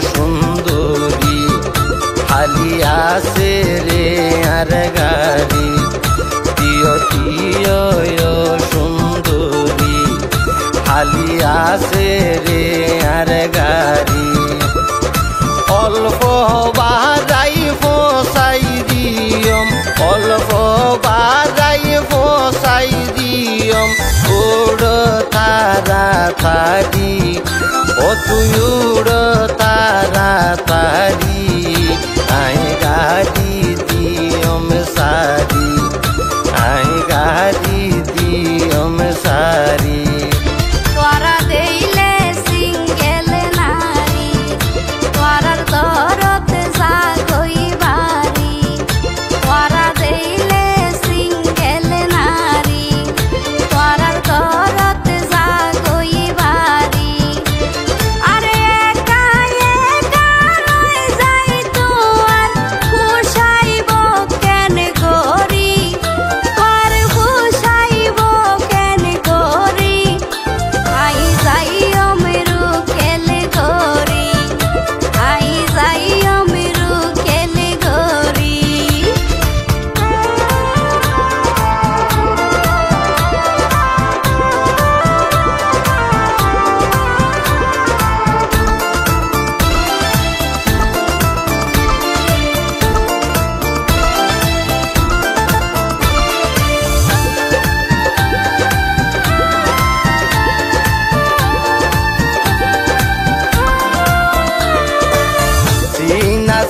সুন্দরী হালিয়া সে রে আর গাড়ি প্রিয় প্রিয় সুন্দরী হালিয়া সে রে আর গাড়ি অল্প বারাই ফসাই দিয়ম অল্প বারাই ফসাই দিয়ম উড় তারা তারি ও তুই উড় তারা তারি আই গাড়ি দিয়ম সারি আই গাড়ি দিয়ম সারি তোরা দেইলে সিঙ্গেল নারী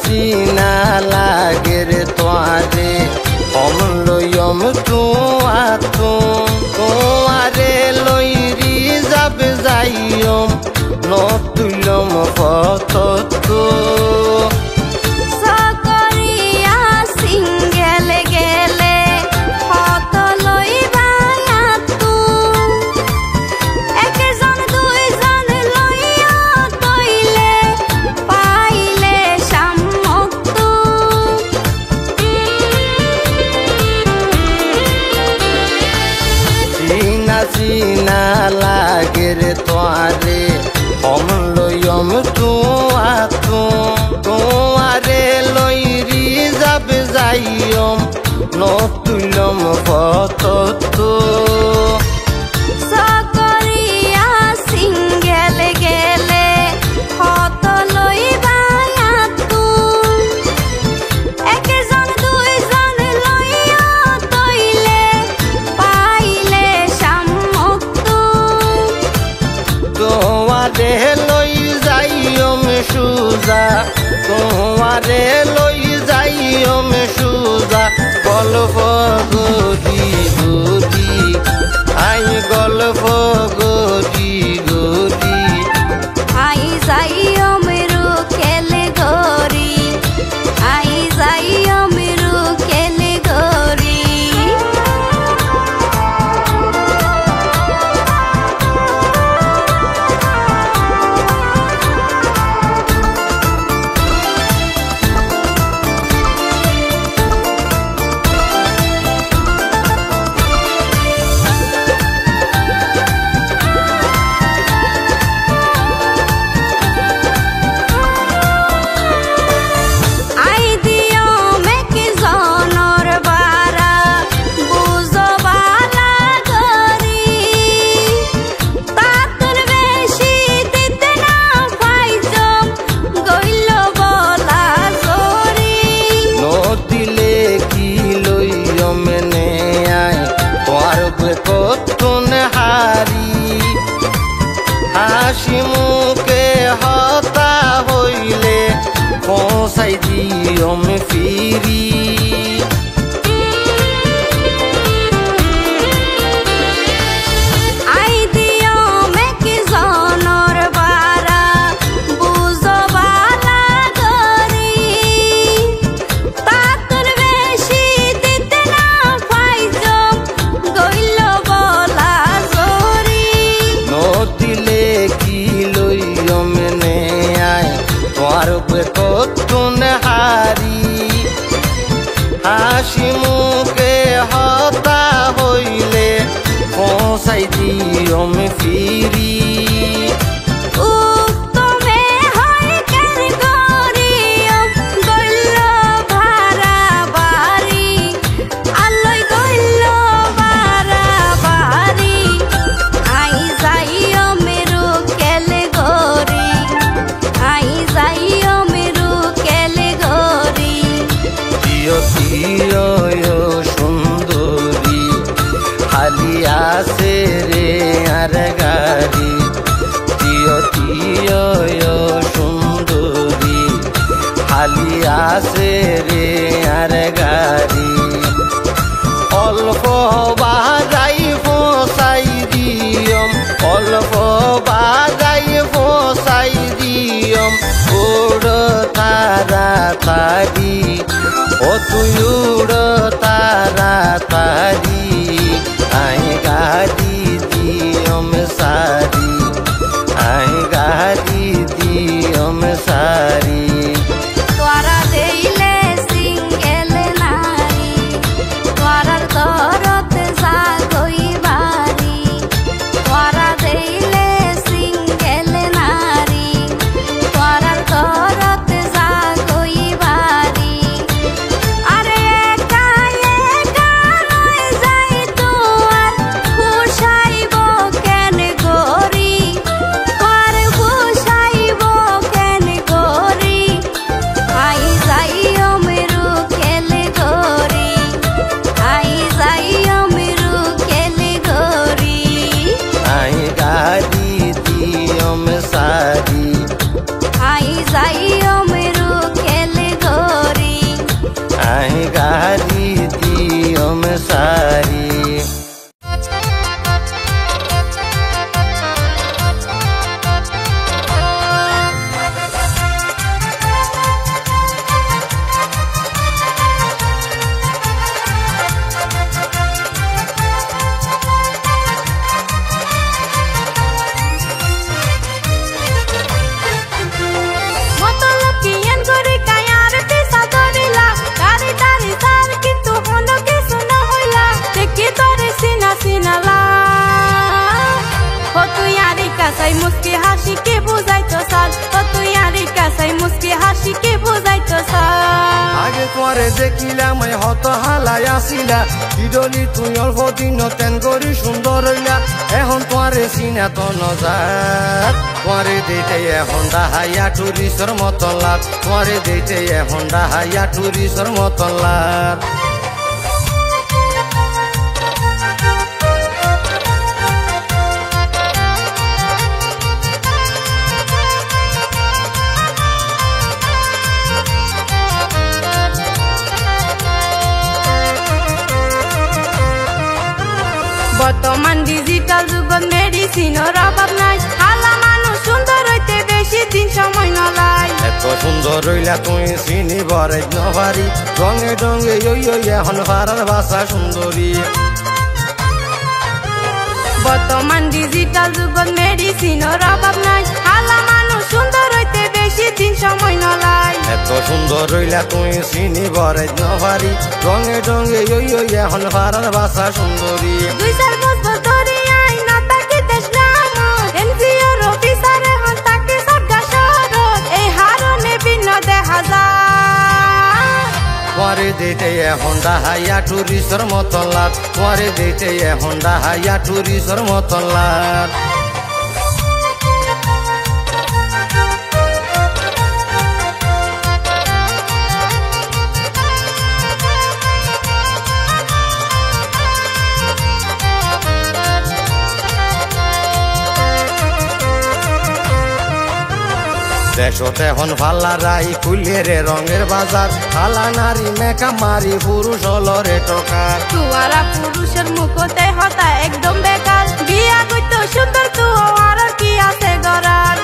सीना लागे रे तुआरे हम लयम तुआरे लईरी যাব যাইম নতুলম ফটো সকরিয়া সিঙ্গেল গেলে হত লইবা তু একজন দুইজন লইয়া তইলে পাইলে সামক্তু सीना सीना लागे रे तुआरे हम लयम तुआरे लईरी যাব যাইম নতুলম ফটো সকরিয়া সিঙ্গেল গেলে হত লইবা তু একজন দুইজন লইয়া তইলে পাইলে সামক্তু তোমারে লই যাইম সুজা তোমারে লই যাইম সুজা গল্প গরি গরি আই গল্প গরি গরি আই যাইও মেরু খেলে গরি আই যাইও মেরু খেলে গরি আই দিও মেকি জনর বারা বুঝো বালা গরি তাতর বেশি দিতে না পাইছো গইল বলা জরি নদিলে কি লইম নে আই তোর কতন হারি হাসি মুখে হতা হইলে পৌঁছাই দিয়ম ফিরি আই দিও মেকি জনর বারা বুঝো বালা গরি তাতর বেশি দিতে না পাইছো গইল বলা জরি নদিলে কি লইম নে আই তোর কতন হারি হাসি মুখে হতা হইলে পৌঁছাই দিয়ম ফিরি উত্তমে হয় কেন গরিও গইল ভাড়া বাড়ি আলোয় গইল ভাড়া বাড়ি আই যাইও মেরু কেলে গরি আই যাইও মেরু কেলে গরি প্রিয় প্রিয় সুন্দরী খালি আছে রে আর গাড়ি প্রিয় প্রিয় সুন্দরী খালি আছে রে আর গাড়ি অল্প বাজাই ফসাই দিয়ম অল্প বাজাই ফসাই দিয়ম উড় তারা তারি ও তুই উড় তারা তারি আই গাড়ি দিয়ম সারি আই গাড়ি দিয়ম সারি তোরা দেইলে সিঙ্গেল নারী তোরার দরদ জাগই বাড়ি তোরা দেইলে সিঙ্গেল নারী তোরার দরদ জাগই বাড়ি আরে একা একা রয়ে যাই তোর খুশাইব কেন গরি তোর খুশাইব কেন গরি আই যাইও মেরু খেলে গরি আই যাইও মেরু খেলে গরি আই গাড়ি দিয়ম সারি আই যাইও মেরু খেলে নাই গালি দিও মে সারি মুস্কি হাসি কে বুঝাইতো সাল ও তুই আরে কাসাই মুস্কি হাসি কে বুঝাইতো সাল আগে তোরে দেখিলাম হত হালাই আসিলা কিডলি তুই অল্প দিন তেন করি সুন্দর হইলা এখন তোরে সিনা তো নজার তোরে দিতে এখন ডাহাইয়া টুরিস্টর মতন লাভ তোরে দিতে এখন ডাহাইয়া টুরিস্টর মতন লাভ বর্তমান ডিজিটাল যুগত মেডিসিনের অভাব নাই হালা মানুষ সুন্দর হইতে বেশি দিন সময় নলাই এত সুন্দর রইলা তুই চিনি বরে নভারি রঙে রঙে এখন ভাড়ার ভাষা সুন্দরী বর্তমান ডিজিটাল যুগত মেডিসিনের অভাব নাই হালা মানুষ সুন্দর হইতে বেশি দিন সময় নলাই এত সুন্দর রইলা তুই চিনি বরে নভারি রঙে রঙে এখন ভাড়ার ভাষা সুন্দরী 2-4 বছর ধরে আই না তাকে দেশ নাম এনজিওর অফিসারে হন তাকে সরকার শরৎ এই হারনে ভিন্ন দেখা যায় তোরে দিতে এখন ডাহাইয়া টুরিস্টর মতন লাভ তোরে দিতে এখন ডাহাইয়া টুরিস্টর মতন লাভ দেশত এখন ফাল্লা রাই খুলে রে রঙের বাজার ফালা নারী মেকা মারি পুরুষ হলো রে টকার তুয়ারা পুরুষের মুখতে হতা একদম বেকার বিয়া করতে সুন্দর তো আর কি আছে গরার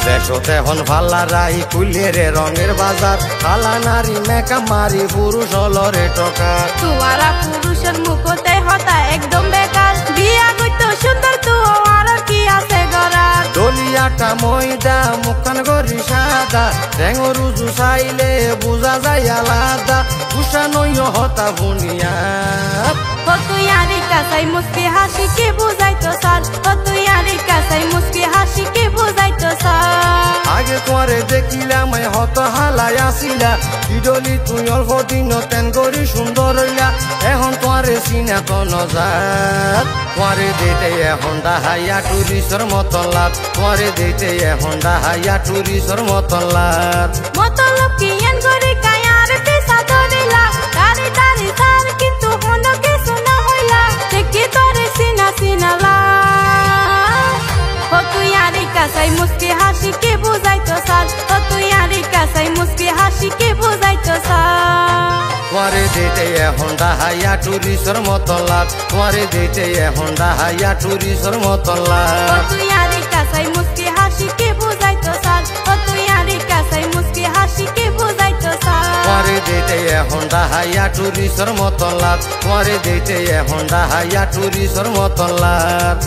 দেশত এখন ফাল্লা রাই খুলে রে রঙের বাজার ফালা নারী মেকা মারি পুরুষ হলো রে টকার তুয়ারা পুরুষের মুখতে হতা একদম বেকার বিয়া করতে সুন্দর তো আর কি আছে গরার দলিয়াটা ময়দা মুখান গরি সাদা টেঙর রুজু চাইলে বুঝা যায় আলাদা উষা নয় হতা বুনিয়া ও তুই আরে কাসাই মুস্কি হাসি কে বুঝাইতো সাল ও তুই আরে কাসাই মুস্কি হাসি কে বুঝাইতো সাল আগে তোরে দেখিলাম হত হালাই আসিলা কিডলি তুই অল্প দিন তেন করি সুন্দর হইলা এখন তোরে সিনা তো নজার তোরে দিতে এখন ডাহাইয়া টুরিস্টর মতন লাভ তোরে দিতে এখন ডাহাইয়া টুরিস্টর মতন লাভ মতলব কি এন করে কায়ার পেশা ধরিলা তারে তারে সার কিন্তু হন কিছু না হইলা দেখি তোরে সিনা সিনালা ও তুই আরে কাসাই মুস্কি হাসি কে বুঝাইতো সাল ও তুই আরে কাসাই মুস্কি হাসি কে বুঝাইতো সাল তোরে দিতে এখন ডাহাইয়া টুরিস্টর মতন লাভ তোরে দিতে এখন ডাহাইয়া টুরিস্টর মতন ও লাভ তুই আরে কাসাই মুস্কি হাসি কে বুঝাইতো সাল ও তুই আরে কাসাই মুস্কি হাসি কে বুঝাইতো সাল তোরে দিতে এখন ডাহাইয়া টুরিস্টর মতন লাভ তোরে দিতে এখন ডাহাইয়া টুরিস্টর মতন লাভ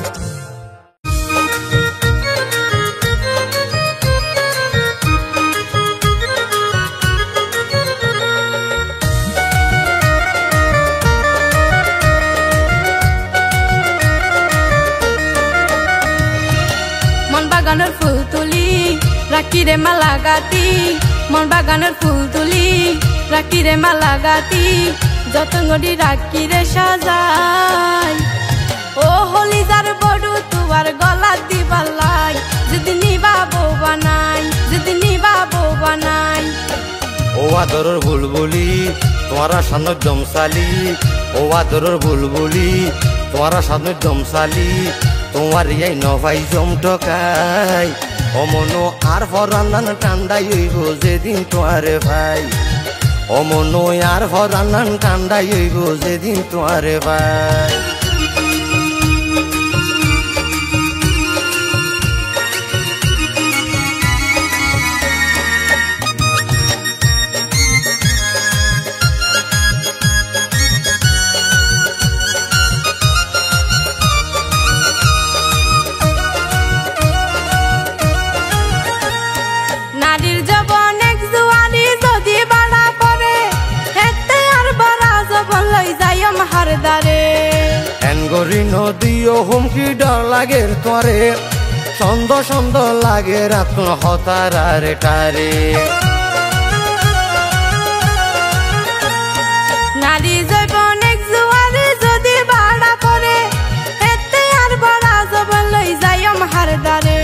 বাগানের ফুল তুলি রাখি রে মালা গাতি মন বাগানের ফুল তুলি রাখি রে মালা গাতি যতন গড়ি রাখি রে সাজাই ও হলি যার বড়ু তুয়ার গলা দিবালাই যদি নিবা বউ বানাই যদি নিবা বউ বানাই ও আদরের বুলবুলি তোমারা সামনে জমসালি ও আদরের বুলবুলি তোমারা সামনে জমসালি তোমার এই নভাই জমটকাই অমনো আর ফরানান ঠান্ডাই হইব যেদিন তোমারে ভাই অমনো আর ফরানান ঠান্ডাই হইব যেদিন তোমারে ভাই এনগরি নদীও হুমকি ডর লাগে তোরে সন্দ সন্দ লাগে রাত হতারে টারে নারী জীবন এক জুয়ারি যদি বাড়া পড়ে এতে আর বড়া জবন লই যাইম হারদারে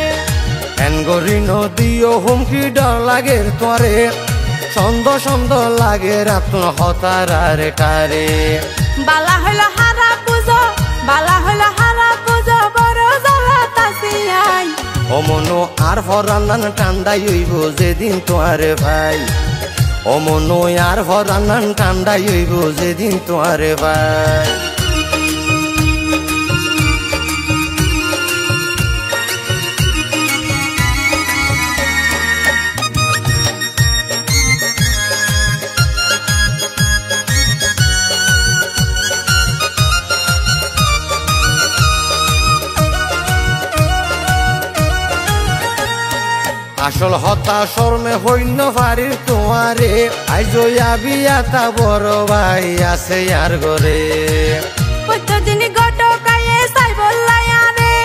এনগরি নদীও হুমকি ডর লাগে তোরে সন্দ সন্দ লাগে রাত হতারে টারে বালা হইল হারা পুজো বালা হইল হারা পুজো বড় জ্বালাত আসিয়াই অমনো আর ফরানান ঠান্ডাই হইব যেদিন তোমারে ভাই অমনো আর ফরানান ঠান্ডাই হইব যেদিন তোমারে ভাই আসল হতাশর মে হইন পারি তোমারে আইজয়া বিয়াতা বড় ভাই আছে আর ঘরে প্রতিদিন গটকায়ে সাই বললাই আরে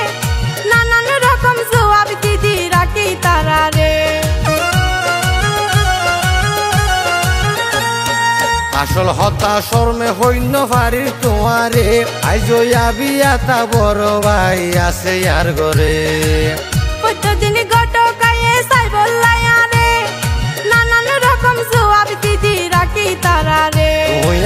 নানান রকম জবাব দিদি রাখি তারারে আসল হতাশর মে হইন পারি তোমারে আইজয়া বিয়াতা বড় ভাই আছে আর ঘরে প্রতিদিন গটকায়ে সাই বললাই আরে নানান রকম জবাব দিদি রাখি তারারে ওই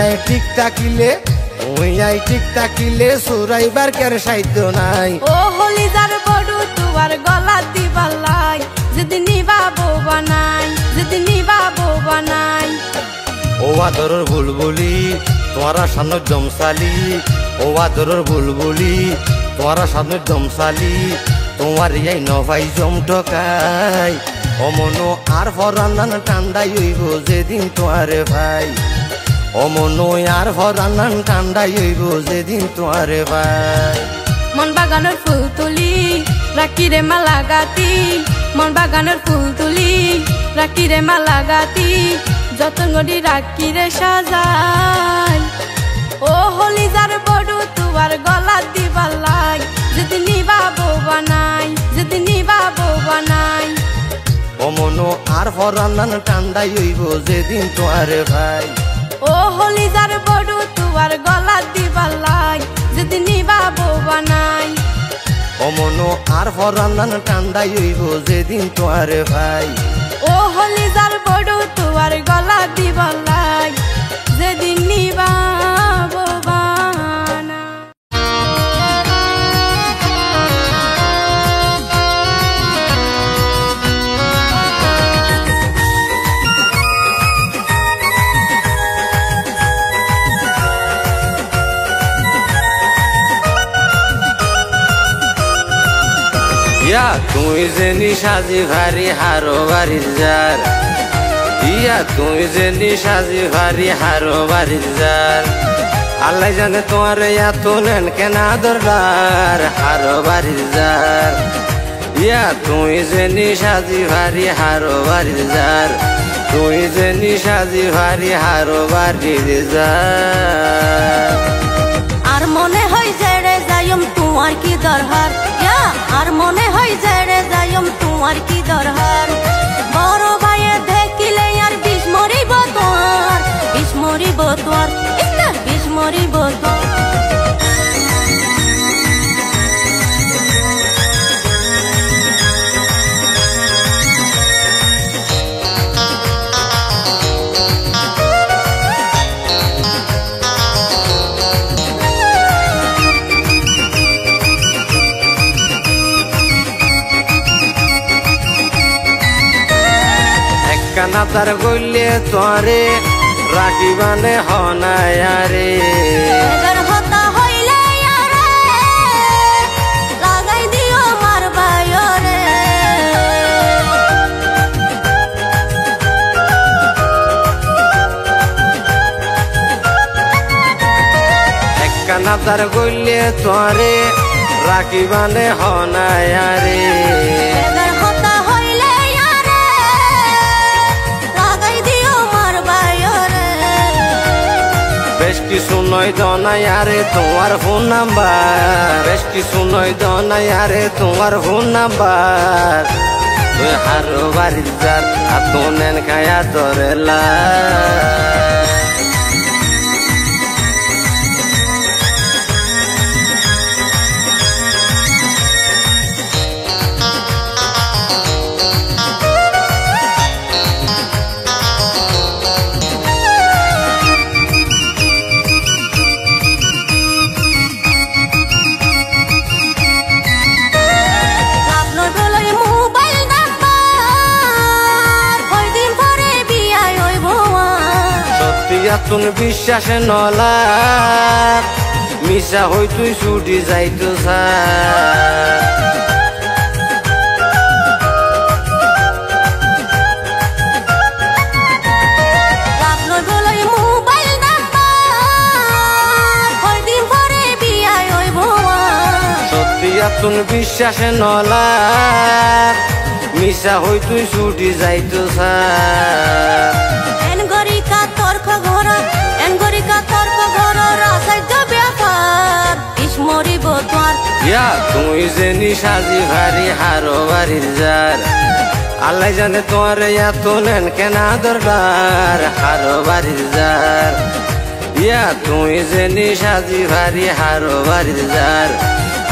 ঠিক থাকিলে সুরাইবার কের সাধ্য নাই ও হলিদার বড়ু তোমার গলা দিবালাই যদি নিবা বৌবা নাই যদি নিবা বৌবা নাই ও আদরের বুলবুলি তোমারা সামনে জমসালি ও আদরের বুলবুলি তোমারা সামনে জমসালি তোমার এই নভাই জমটকাই অমনো আর ফরানান ঠান্ডাই হইব যেদিন তোমারে ভাই অমনো আর ফরানান ঠান্ডাই হইব যেদিন তোমারে ভাই মন বাগানের ফুল তুলি রাখি রে মালা গাতি মন বাগানের ফুল তুলি রাখি রে মালা গাতি যতন করি রাখি রে সাজাই ও হলিদার বড়ু তোমার গলা দিবালাই যদি নিবা বৌবা নাই যদি নিবা বৌবা নাই অমনো আর ফরানান ঠান্ডাই হইব যেদিন তোমারে ভাই ও হলিদার বড়ু তোমার গলা দিবালাই যদি নিবা বৌবা নাই অমনো আর ফরানান ঠান্ডাই হইব যেদিন তোমারে ভাই ও হলিদার বড়ু তোমার গলা দিবালাই যেদিন নিবা বৌবা নাই ইয়া তুই যে নিশাজি ভারি হারো বাড়ির যার ইয়া তুই যে নিশাজি ভারি হারো বাড়ির যার আল্লাহ জানে তোমার এত নেন কেন দরকার হারো বাড়ির যার ইয়া তুই যে নিশাজি ভারি হারো বাড়ির যার তুই যে নিশাজি ভারি হারো বাড়ির যার আর মনে হয় জেড়ে যাইম তোমার কি দরকার আর মনে হয় জেড়ে যাইম তোমার কি দরকার বড় ভাইয়ে দেখিলে আর বিষ মরিব তোমার বিষ মরিব তোমার বিষ মরিব তোমার কানাতার গইলে তোরে রাখিবানে হনায়ারে এবার হতা হইলে আরে লাগাই দিও মার বায়রে এক কানাতার গইলে তোরে রাখিবানে হনায়ারে এবার হতা হইলে আরে লাগাই দিও মার বায়রে বেশ কিছু নয় দনায়ারে তোমার ফোন নাম্বার বেশ কিছু নয় দনায়ারে তোমার ফোন নাম্বার তুই হারো বাড়ির যার আতনেন খায়া ধরেলা আপনার বলাই মোবাইল নাম্বার কয়দিন পরে বিয়ায় হইব সত্যি আতুন বিশ্বাসে নলা মিশা হই তুই ছুটি যাইতো স্যার আপনার বলাই মোবাইল নাম্বার কয়দিন পরে বিয়ায় হইব সত্যি আতুন বিশ্বাসে নলা মিশা হই তুই ছুটি যাইতো স্যার এনগরিকা তর্ক ঘর এনগরিকা তর্ক ঘর রাসাইজ ব্যাপার ইসমরিব তোর ইয়া তুই যে নিশাজি ভারি হারো বাড়ির যার আল্লাহ জানে তোমার এত নেন কেনা দরকার হারো বাড়ির যার ইয়া তুই যে নিশাজি ভারি হারো বাড়ির যার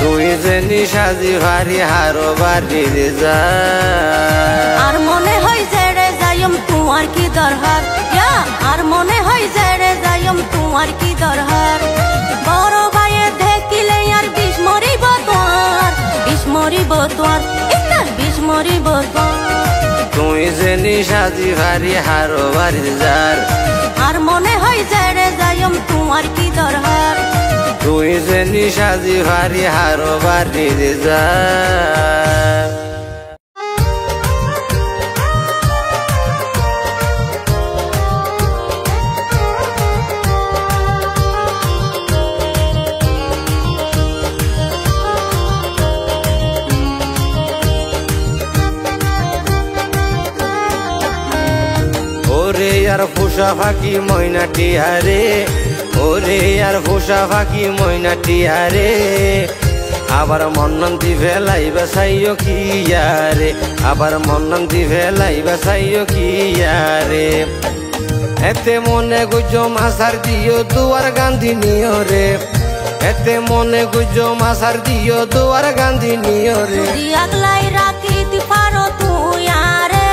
তুই যে নিশাজি ভারি হারো বাড়ির যার আর মনে হয় জেড়ে যাইম তোমার কি দরকার ইয়া আর মনে হয় জেড়ে যাইম তোমার কি দরকার বড় ভাইয়ে দেখিলে আর বিষ মরিব তোর ইন্না বিষ মরিব তোর তুই যে নিশাজি ভারি হারো বাড়ির যার আর মনে হয় জেড়ে যাইম তোমার কি দরকার তুই যে নিশাজি ভারি হারো বাড়ির যার ওরে আর ফুসা ফাঁকি ময়নাটি হারে ওরে আর ফুসা ফাঁকি ময়নাটি হারে আবার মন্নন্তি ভেলাইবা সাইও কি ইয়ারে আবার মন্নন্তি ভেলাইবা সাইও কি ইয়ারে এতে মনে গুজো মাসার দিও দুয়ার গান্ধী নিও রে এতে মনে গুজো মাসার দিও দুয়ার গান্ধী নিও রে যদি আগলাই রাখিতে পারো তুই আরে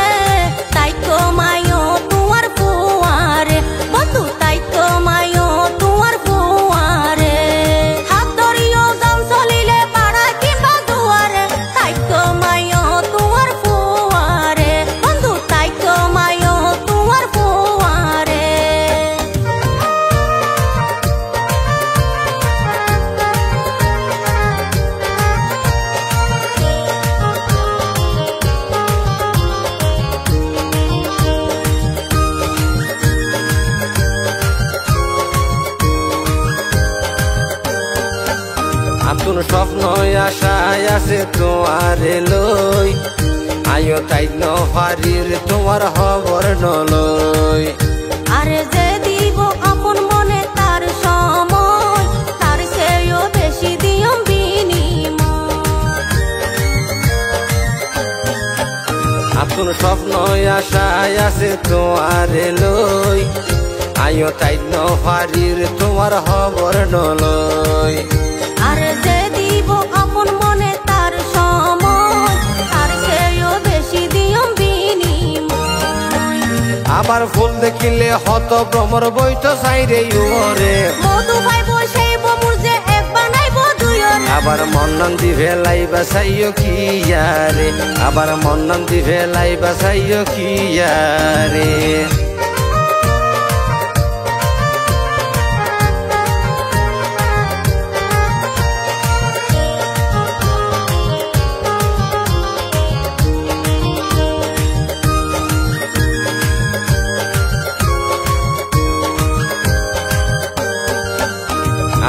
তাই তো মায়ো তোমার ফুয়ারে বন্ধু তাই তো মায়ো তোমার ফুয়ারে হাত ধরিও যাও চলিলে পাড়া কিংবা দুয়ারে তাই তো মায়ো তোমার ফুয়ারে বন্ধু তাই তো মায়ো তোমার ফুয়ারে আতুন স্বপ্ন আশায় আছে তোমারে লই আয়ো তাই নহারির তোমার খবর নলই আরে যে দিব আপন মনে তার সময় তার চেয়েও বেশি দিয়ম বিনিময় আতুন স্বপ্ন আশায় আছে তোমারে লই আয়ো তাই নহারির তোমার খবর নলই আরে যে দিব আপন মনে তার সময় তার চেয়েও বেশি দিয়ম বিনিময় আবার ফুল দেখিলে হত ভ্রমর বইত চাইরে ইউরে মধু ভাই বসাইব মোর যে এক বানাইব দুইরে আবার মন্নন দিবে লাই বাসাইও কি রে আবার মন্নন দিবে লাই বাসাইও কি রে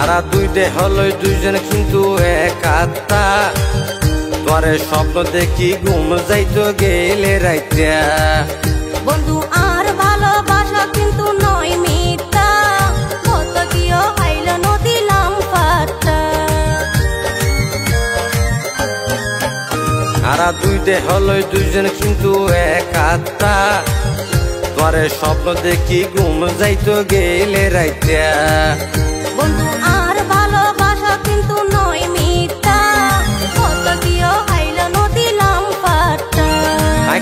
আরা দুইটে হলো দুইজন কিন্তু এক আত্মা তোরে স্বপ্ন দেখি ঘুম যাইতো গেলে রাইতা বন্ধু আর ভালোবাসা কিন্তু নয় মিথ্যা কত কিও হাইল নদিলাম পাত্তা আরা দুইটে হলো দুইজন কিন্তু এক আত্মা তোরে স্বপ্ন দেখি ঘুম যাইতো গেলে রাইতা বন্ধু আর ভালোবাসা কিন্তু নয় মিথ্যা কত কিও হাইল নদিলাম পাত্তা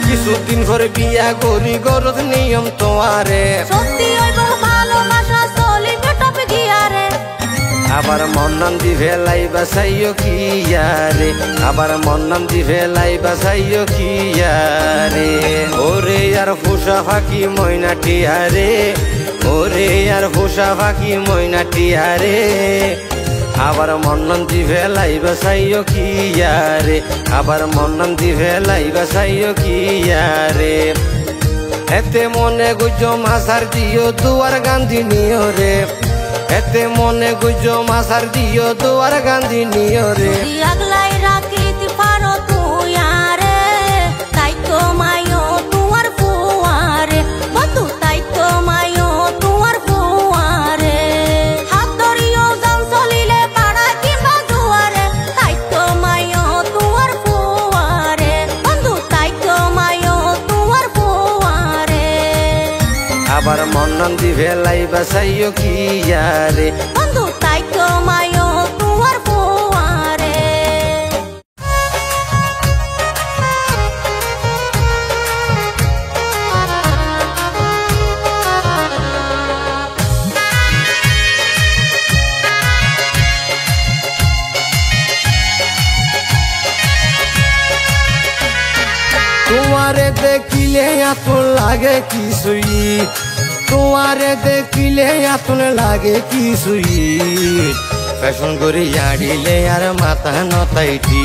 কিছুদিন পরে বিয়া করি গরজ নিয়ম তোমারে সত্যি হইব ভালোবাসা চলিবে টপ গিয়ারে আবার মন্নন দিবে লাই বাসাইও কি রে আবার মন্নন দিবে লাই বাসাইও কি রে ওরে আর ফুসা ফাঁকি ময়না টিয়ারে ওরে আর ফুসা ফাঁকি ময়না টিয়ারে আবার মন্নন দিবে লাই বাসাইও কি রে আবার মন্নন দিবে লাই বাসাইও কি রে এতে মনে গুজ মাসার দিও দুয়ার গান্ধী নিও রে এতে মনে গুজ মাসার দিও দুয়ার গান্ধী নিও রে আগলাই রাখিতে পারো তুই আরে তাই তো মায়ো তোমার ফুয়ারে বন্ধু তাই তো মায়ো তোমার ফুয়ারে হাত ধরিও গান চলিলে পাড়া কিংবা দুয়ারে তাই তো মায়ো তোমার ফুয়ারে বন্ধু তাই তো মায়ো তোমার ফুয়ারে আবার মন্নন দিবে লাই বাসাইও কি রে বন্ধু তাই তো মায়ো তোমার ফুয়ারে তোমারে দেখিলে আতুন লাগে কিছুই তোমারে দেখিলে আতুন লাগে কিছুই ফ্যাশন করে আড়িলে আর মাথা নতাইটি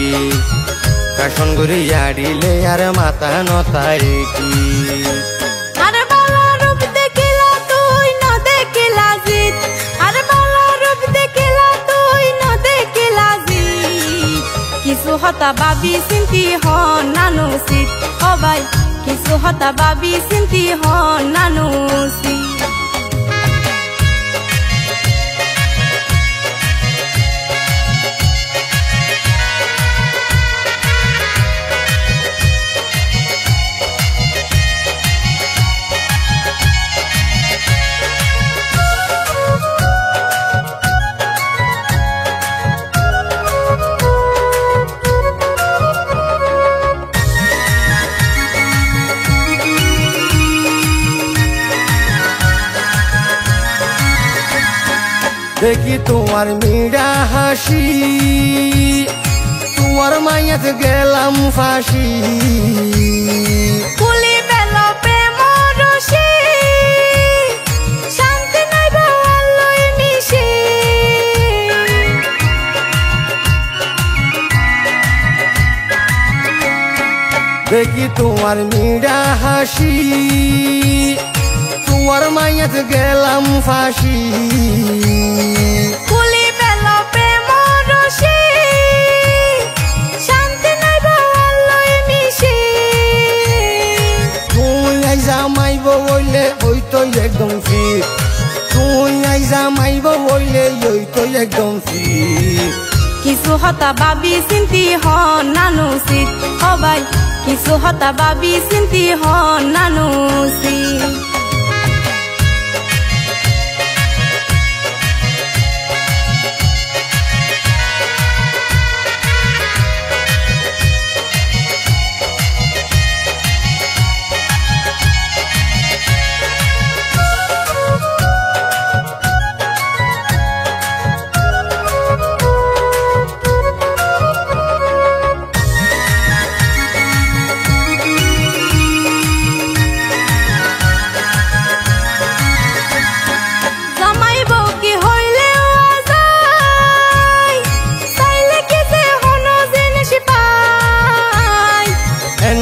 ফ্যাশন করে আড়িলে আর মাথা নতাইটি আরে বালা রূপ দেখিলা তুই না দেখিলা জিত আরে বালা রূপ দেখিলা তুই না দেখিলা জিত কিছু হতা ভাবি চিন্তি হন নানুসিত ও ভাই কিছু হতা ভাবি চিন্তি হন নানুসিত দেখি তোমার মিড়া হাসি তোমার মাইয়াতে গেলাম ফাঁসি কুলি বেলা প্রেম রসি শান্তি নাই ভালোই মিশি দেখি তোমার মিড়া হাসি তোমার মাইয়াতে গেলাম ফাঁসি কুলি বেলা প্রেম রসি শান্তি নাই ভালোই মিশি তুই আইসা মাইব বইলে ওই তো একদম ফিট তুই আইসা মাইব বইলে ওই তো একদম ফিট কিছু হতা ভাবি চিন্তি হন নানুসিত ও ভাই কিছু হতা ভাবি চিন্তি হন নানুসিত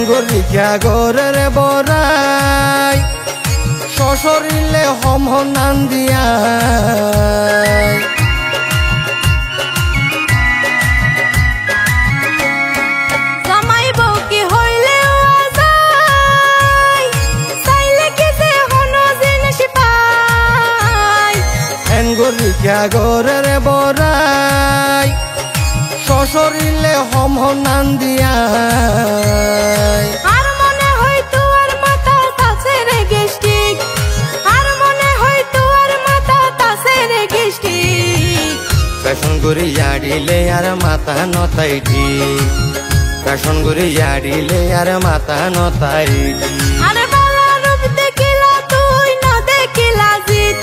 গরিকা গরের বরাই সশরীলে হম নান দিয়া জামাই বউ কি হইলে আজাই চাইলে কি যে হন জিনিস পাই গরিকা গরের বরাই সশরীলে হম নান দিয়া আর মনে হয় তোর মাথা তাছে রে গেস্টিক আর মনে হয় তোর মাথা তাছে রে গেস্টিক ফ্যাশন করে ইয়াড়িলে আর মাথা নতাই ঠিক ফ্যাশন করে ইয়াড়িলে আর মাথা নতাই ঠিক আরে বালা রূপ দেখিলা তুই না দেখিলা জিত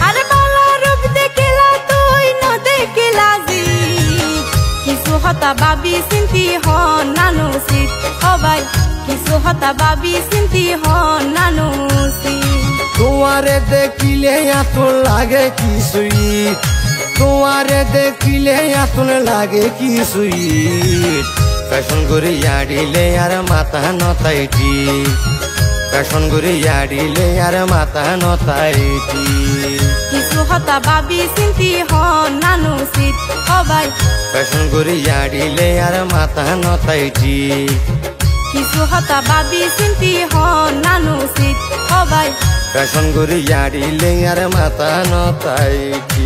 আরে বালা রূপ দেখিলা তুই না দেখিলা জিত কিছু হতা বাবি চিন্তি হন নানু সিত ও ভাই কিছু হতা বাবি চিন্তি হন নানু সিত তোমারে দেখিলে এতন লাগে কিছুই তোমারে দেখিলে এতন লাগে কিছুই ফ্যাশন করে ইয়াড়িলে আর মাথা নতাই ঠিক ফ্যাশন করে ইয়াড়িলে আর মাথা নতাই ঠিক কিছু হতা বাবি চিন্তি হন নানু সিত ও ভাই ফ্যাশন করে ইয়াড়িলে আর মাথা নতাই ঠিক কিছু হতা বাবি চিন্তি হন নানু সিত ও ভাই ফ্যাশন করে ইয়াড়িলে আর মাথা নতাই ঠিক